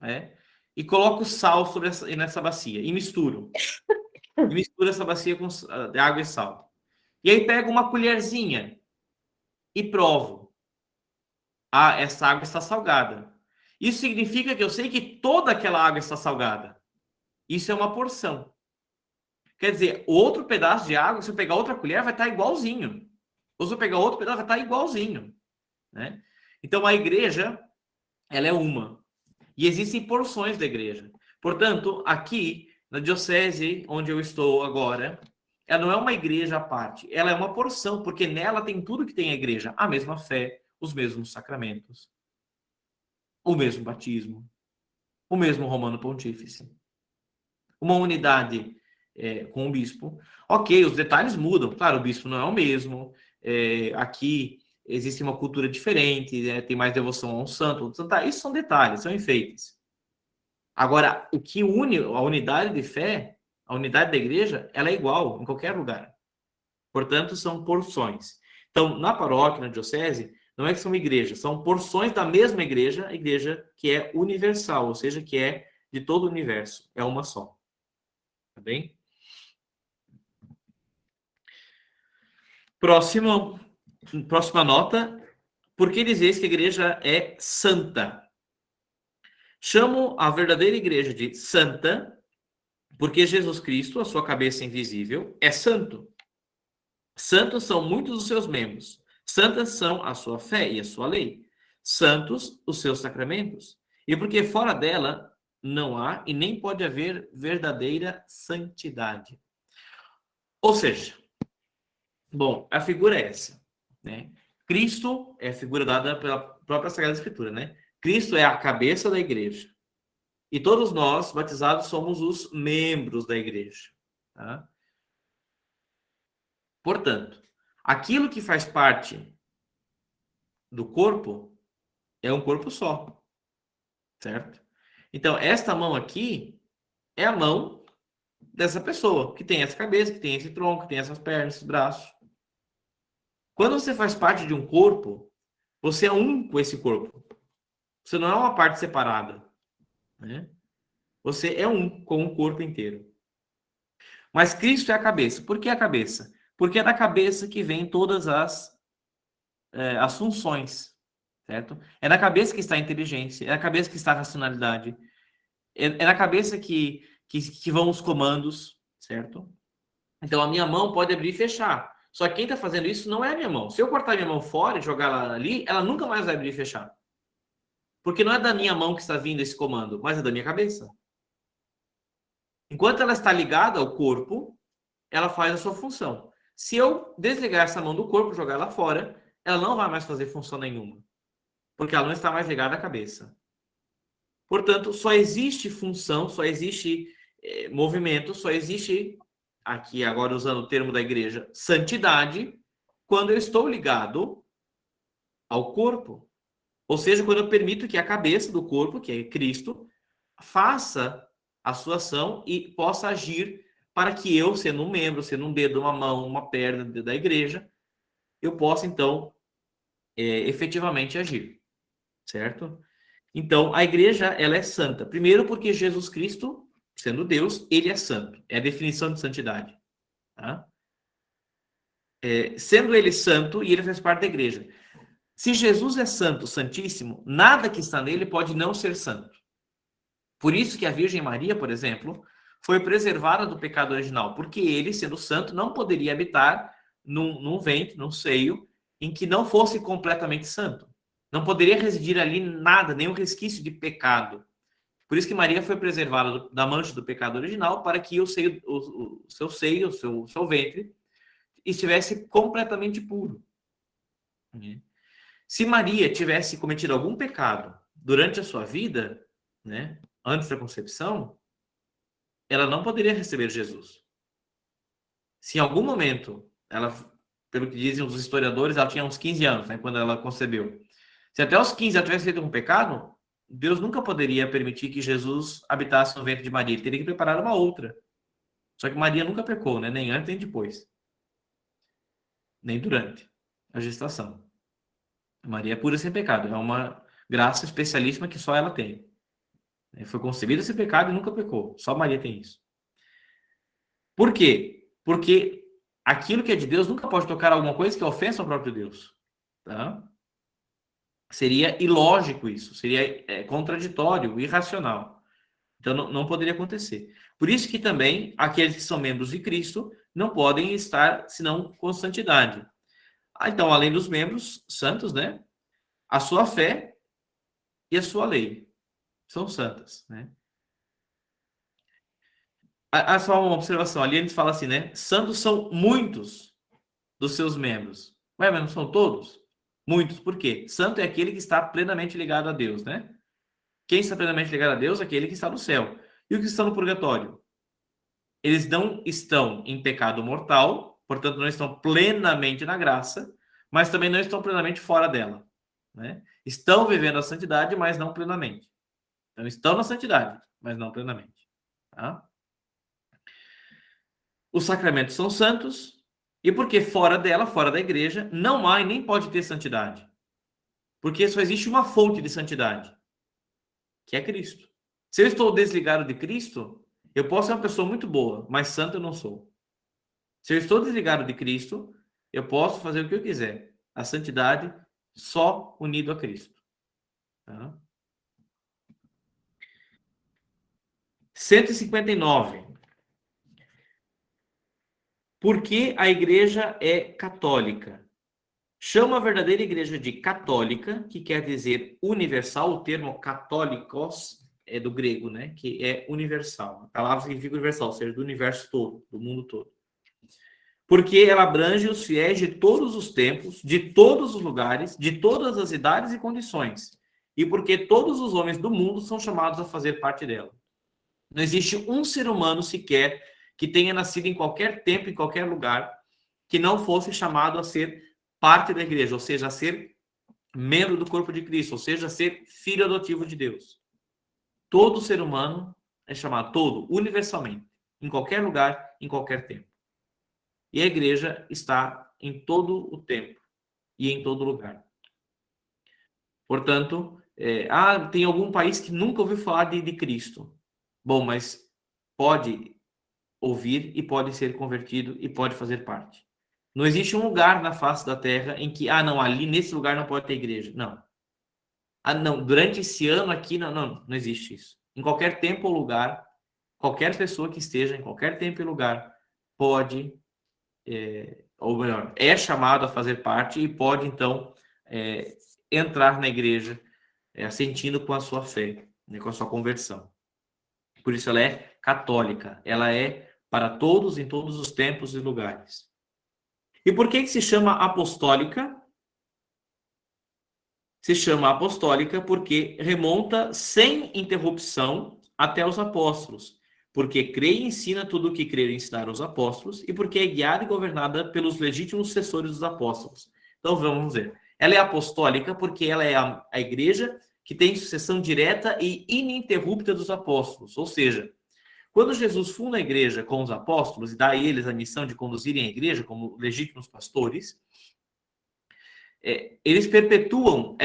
né? E coloco sal nessa bacia e misturo. E misturo essa bacia com água e sal. E aí pego uma colherzinha e provo. Essa água está salgada. Isso significa que eu sei que toda aquela água está salgada. Isso é uma porção. Quer dizer, outro pedaço de água, se eu pegar outra colher, vai estar igualzinho. Ou se eu pegar outro pedaço, vai estar igualzinho. Né? Então, a igreja, ela é uma. E existem porções da igreja. Portanto, aqui, na diocese onde eu estou agora, ela não é uma igreja à parte. Ela é uma porção, porque nela tem tudo que tem a igreja. A mesma fé, os mesmos sacramentos, o mesmo batismo, o mesmo Romano Pontífice. Uma unidade com o bispo. Ok, os detalhes mudam. Claro, o bispo não é o mesmo. Aqui existe uma cultura diferente, né? Tem mais devoção a um santo. Isso são detalhes, são enfeites. Agora, o que une a unidade de fé, a unidade da igreja, ela é igual em qualquer lugar. Portanto, são porções. Então, na paróquia, na diocese, não é que são igrejas, são porções da mesma igreja, a igreja que é universal, ou seja, que é de todo o universo, é uma só. Tá bem? Próxima nota. Por que dizeis que a igreja é santa? Chamo a verdadeira igreja de santa, porque Jesus Cristo, a sua cabeça invisível, é santo. Santos são muitos os seus membros. Santas são a sua fé e a sua lei. Santos os seus sacramentos. E porque fora dela não há e nem pode haver verdadeira santidade. Ou seja, bom, a figura é essa, né? Cristo é a figura dada pela própria Sagrada Escritura, né? Cristo é a cabeça da igreja. E todos nós, batizados, somos os membros da igreja. Tá? Portanto, aquilo que faz parte do corpo é um corpo só, certo? Então, esta mão aqui é a mão dessa pessoa, que tem essa cabeça, que tem esse tronco, que tem essas pernas, esses braços. Quando você faz parte de um corpo, você é um com esse corpo. Você não é uma parte separada, né? Você é um com o corpo inteiro. Mas Cristo é a cabeça. Por que a cabeça? Porque é da cabeça que vem todas as funções, certo? É na cabeça que está a inteligência, é na cabeça que está a racionalidade, é na cabeça que vão os comandos, certo? Então a minha mão pode abrir e fechar. Só que quem está fazendo isso não é a minha mão. Se eu cortar minha mão fora e jogar ela ali, ela nunca mais vai abrir e fechar. Porque não é da minha mão que está vindo esse comando, mas é da minha cabeça. Enquanto ela está ligada ao corpo, ela faz a sua função. Se eu desligar essa mão do corpo, jogar ela fora, ela não vai mais fazer função nenhuma, porque ela não está mais ligada à cabeça. Portanto, só existe função, só existe movimento, só existe, aqui agora usando o termo da igreja, santidade, quando eu estou ligado ao corpo. Ou seja, quando eu permito que a cabeça do corpo, que é Cristo, faça a sua ação e possa agir para que eu, sendo um membro, sendo um dedo, uma mão, uma perna da igreja, eu possa, então, efetivamente agir, certo? Então, a igreja, ela é santa. Primeiro porque Jesus Cristo, sendo Deus, ele é santo. É a definição de santidade. Tá? Sendo ele santo, e ele faz parte da igreja. Se Jesus é santo, santíssimo, nada que está nele pode não ser santo. Por isso que a Virgem Maria, por exemplo, foi preservada do pecado original, porque ele, sendo santo, não poderia habitar num ventre, num seio, em que não fosse completamente santo. Não poderia residir ali nada, nenhum resquício de pecado. Por isso que Maria foi preservada da mancha do pecado original, para que o seu seio, o seu ventre, estivesse completamente puro. Se Maria tivesse cometido algum pecado durante a sua vida, né, antes da concepção, ela não poderia receber Jesus. Se em algum momento, ela, pelo que dizem os historiadores, ela tinha uns 15 anos, né, quando ela concebeu. Se até os 15 ela tivesse feito um pecado, Deus nunca poderia permitir que Jesus habitasse no ventre de Maria. Ele teria que preparar uma outra. Só que Maria nunca pecou, né, nem antes nem depois, nem durante a gestação. Maria é pura sem pecado. É uma graça especialíssima que só ela tem. Foi concebida sem pecado e nunca pecou. Só Maria tem isso. Por quê? Porque aquilo que é de Deus nunca pode tocar alguma coisa que ofensa ao próprio Deus. Tá? Seria ilógico isso. Seria contraditório, irracional. Então não poderia acontecer. Por isso que também aqueles que são membros de Cristo não podem estar senão com santidade. Então, além dos membros santos, né? A sua fé e a sua lei são santas, né? Só uma observação, ali eles falam assim, né? Santos são muitos dos seus membros. Ué, mas não são todos? Muitos, por quê? Santo é aquele que está plenamente ligado a Deus, né? Quem está plenamente ligado a Deus é aquele que está no céu. E os que estão no purgatório? Eles não estão em pecado mortal, portanto não estão plenamente na graça, mas também não estão plenamente fora dela, né? Estão vivendo a santidade, mas não plenamente. Então estão na santidade, mas não plenamente, tá? Os sacramentos são santos, e porque fora dela, fora da igreja, não há e nem pode ter santidade. Porque só existe uma fonte de santidade, que é Cristo. Se eu estou desligado de Cristo, eu posso ser uma pessoa muito boa, mas santo eu não sou. Se eu estou desligado de Cristo, eu posso fazer o que eu quiser. A santidade só unido a Cristo. Tá? 159. Por que a igreja é católica? Chama a verdadeira igreja de católica, que quer dizer universal. O termo católicos é do grego, né? Que é universal. A palavra significa universal, ou seja, do universo todo, do mundo todo. Porque ela abrange os fiéis de todos os tempos, de todos os lugares, de todas as idades e condições. E porque todos os homens do mundo são chamados a fazer parte dela. Não existe um ser humano sequer que tenha nascido em qualquer tempo, em qualquer lugar, que não fosse chamado a ser parte da igreja, ou seja, a ser membro do corpo de Cristo, ou seja, a ser filho adotivo de Deus. Todo ser humano é chamado, todo, universalmente, em qualquer lugar, em qualquer tempo. E a igreja está em todo o tempo e em todo lugar. Portanto, tem algum país que nunca ouviu falar de Cristo. Bom, mas pode ouvir e pode ser convertido e pode fazer parte. Não existe um lugar na face da terra em que, não, ali nesse lugar não pode ter igreja. Não. Não, durante esse ano aqui, não existe isso. Em qualquer tempo ou lugar, qualquer pessoa que esteja em qualquer tempo e lugar pode, ou melhor, é chamado a fazer parte e pode, então, entrar na igreja, assentindo com a sua fé, né, com a sua conversão. Por isso ela é católica, ela é para todos, em todos os tempos e lugares. E por que se chama apostólica? Se chama apostólica porque remonta sem interrupção até os apóstolos, porque crê e ensina tudo o que creram e ensinaram os apóstolos, e porque é guiada e governada pelos legítimos sucessores dos apóstolos. Então vamos ver. Ela é apostólica porque ela é a igreja que tem sucessão direta e ininterrupta dos apóstolos, ou seja, quando Jesus funda a igreja com os apóstolos e dá a eles a missão de conduzirem a igreja como legítimos pastores, eles perpetuam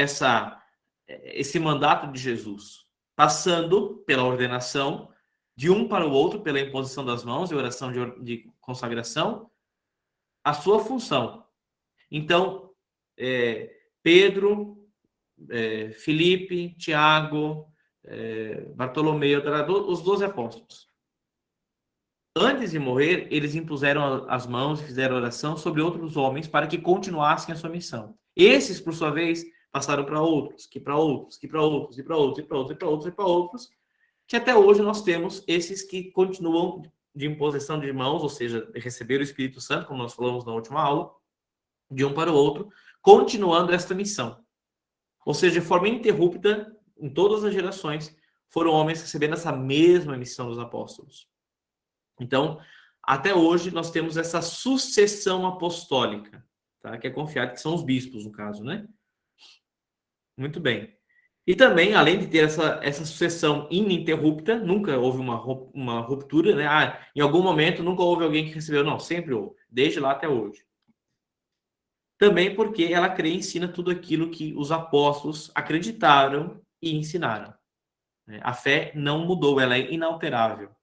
esse mandato de Jesus, passando pela ordenação de um para o outro, pela imposição das mãos e oração de consagração, a sua função. Então, Pedro, Filipe, Tiago, Bartolomeu, os 12 apóstolos. Antes de morrer, eles impuseram as mãos e fizeram oração sobre outros homens para que continuassem a sua missão. Esses, por sua vez, passaram para outros, que para outros, que para outros, e para outros, e para outros, e para outros, e para outros, que até hoje nós temos esses que continuam de imposição de mãos, ou seja, receber o Espírito Santo, como nós falamos na última aula, de um para o outro, continuando esta missão. Ou seja, de forma ininterrupta, em todas as gerações, foram homens recebendo essa mesma missão dos apóstolos. Então, até hoje, nós temos essa sucessão apostólica, tá? Que é confiado que são os bispos, no caso, né? Muito bem. E também, além de ter essa sucessão ininterrupta, nunca houve uma ruptura, né? Em algum momento nunca houve alguém que recebeu. Não, sempre houve, desde lá até hoje. Também porque ela crê e ensina tudo aquilo que os apóstolos acreditaram e ensinaram. A fé não mudou, ela é inalterável.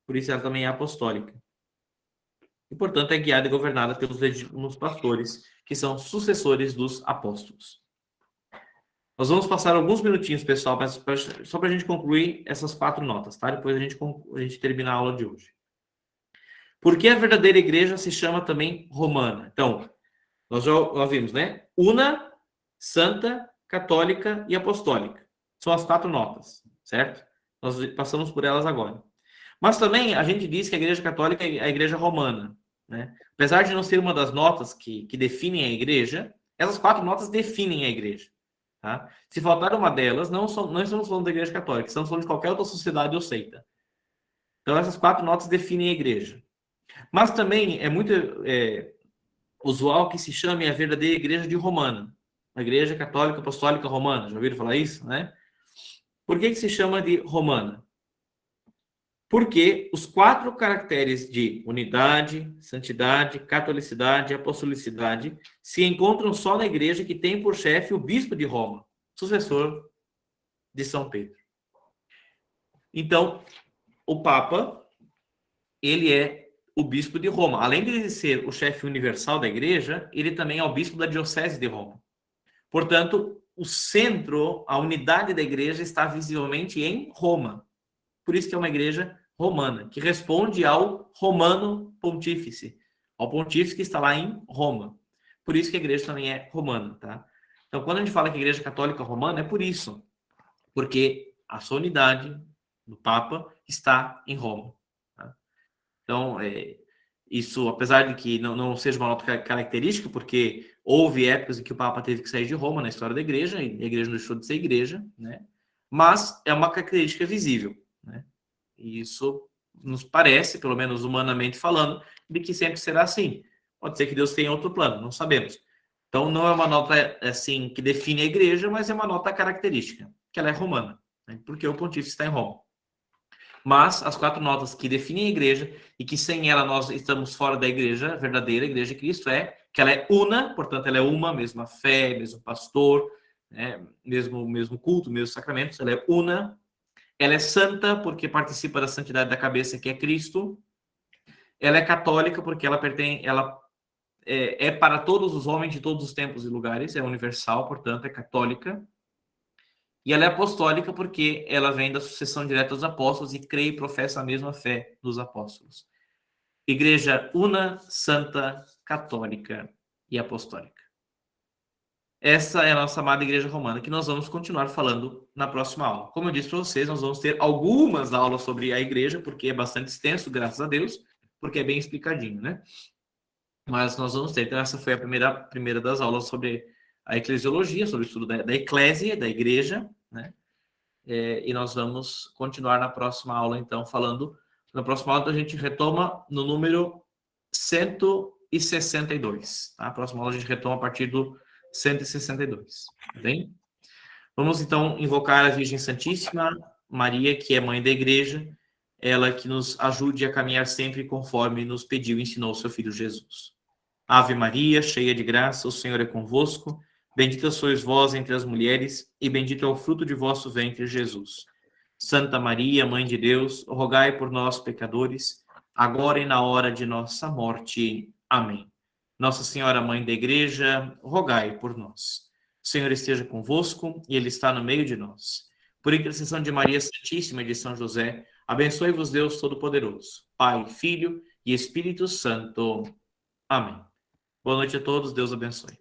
Por isso ela também é apostólica. E, portanto, é guiada e governada pelos legítimos pastores, que são sucessores dos apóstolos. Nós vamos passar alguns minutinhos, pessoal, só para a gente concluir essas 4 notas, tá? Depois a gente termina a aula de hoje. Por que a verdadeira igreja se chama também romana? Então, nós vimos, né? Una, santa, católica e apostólica. São as 4 notas, certo? Nós passamos por elas agora. Mas também a gente diz que a igreja católica é a igreja romana, né? Apesar de não ser uma das notas que definem a igreja, essas 4 notas definem a igreja. Tá? Se faltar uma delas, não estamos falando da igreja católica, estamos falando de qualquer outra sociedade ou seita. Então, essas 4 notas definem a igreja. Mas também é muito usual que se chame a verdadeira igreja de romana. A igreja católica apostólica romana. Já ouviram falar isso, né? Por que se chama de romana? Porque os 4 caracteres de unidade, santidade, catolicidade e apostolicidade se encontram só na igreja que tem por chefe o bispo de Roma, sucessor de São Pedro. Então, o Papa, ele é o bispo de Roma. Além de ser o chefe universal da igreja, ele também é o bispo da diocese de Roma. Portanto, o centro, a unidade da igreja está visivelmente em Roma. Por isso que é uma igreja romana, que responde ao romano pontífice, ao pontífice que está lá em Roma. Por isso que a igreja também é romana, tá? Então, quando a gente fala que a igreja católica romana, é por isso. Porque a sua unidade do Papa está em Roma. Tá? Então, isso, apesar de que não seja uma nota característica, porque houve épocas em que o Papa teve que sair de Roma na história da igreja, e a igreja não deixou de ser igreja, né? Mas é uma característica visível, né? E isso nos parece, pelo menos humanamente falando, de que sempre será assim. Pode ser que Deus tenha outro plano, não sabemos. Então, não é uma nota assim que define a igreja, mas é uma nota característica, que ela é romana, né? Porque o pontífice está em Roma. Mas as 4 notas que definem a igreja e que sem ela nós estamos fora da igreja, a verdadeira igreja de Cristo, é que ela é una, portanto ela é uma, mesma fé, mesmo pastor, né? mesmo culto, mesmo sacramentos, ela é una. Ela é santa porque participa da santidade da cabeça, que é Cristo. Ela é católica porque ela é para todos os homens de todos os tempos e lugares, é universal, portanto é católica. E ela é apostólica porque ela vem da sucessão direta dos apóstolos e crê e professa a mesma fé dos apóstolos. Igreja una, santa, católica e apostólica. Essa é a nossa amada Igreja Romana, que nós vamos continuar falando na próxima aula. Como eu disse para vocês, nós vamos ter algumas aulas sobre a Igreja, porque é bastante extenso, graças a Deus, porque é bem explicadinho, né? Mas nós vamos ter. Então, essa foi a primeira das aulas sobre a eclesiologia, sobre o estudo da eclésia, da Igreja, né? E nós vamos continuar na próxima aula, então, falando. Na próxima aula, a gente retoma no número 162. Tá? A próxima aula a gente retoma a partir do 162. Tá bem? Vamos, então, invocar a Virgem Santíssima Maria, que é mãe da Igreja, ela que nos ajude a caminhar sempre conforme nos pediu e ensinou seu Filho Jesus. Ave Maria, cheia de graça, o Senhor é convosco. Bendita sois vós entre as mulheres, e bendito é o fruto de vosso ventre, Jesus. Santa Maria, Mãe de Deus, rogai por nós, pecadores, agora e na hora de nossa morte. Amém. Nossa Senhora, Mãe da Igreja, rogai por nós. O Senhor esteja convosco, e Ele está no meio de nós. Por intercessão de Maria Santíssima e de São José, abençoe-vos Deus Todo-Poderoso, Pai, Filho e Espírito Santo. Amém. Boa noite a todos, Deus abençoe.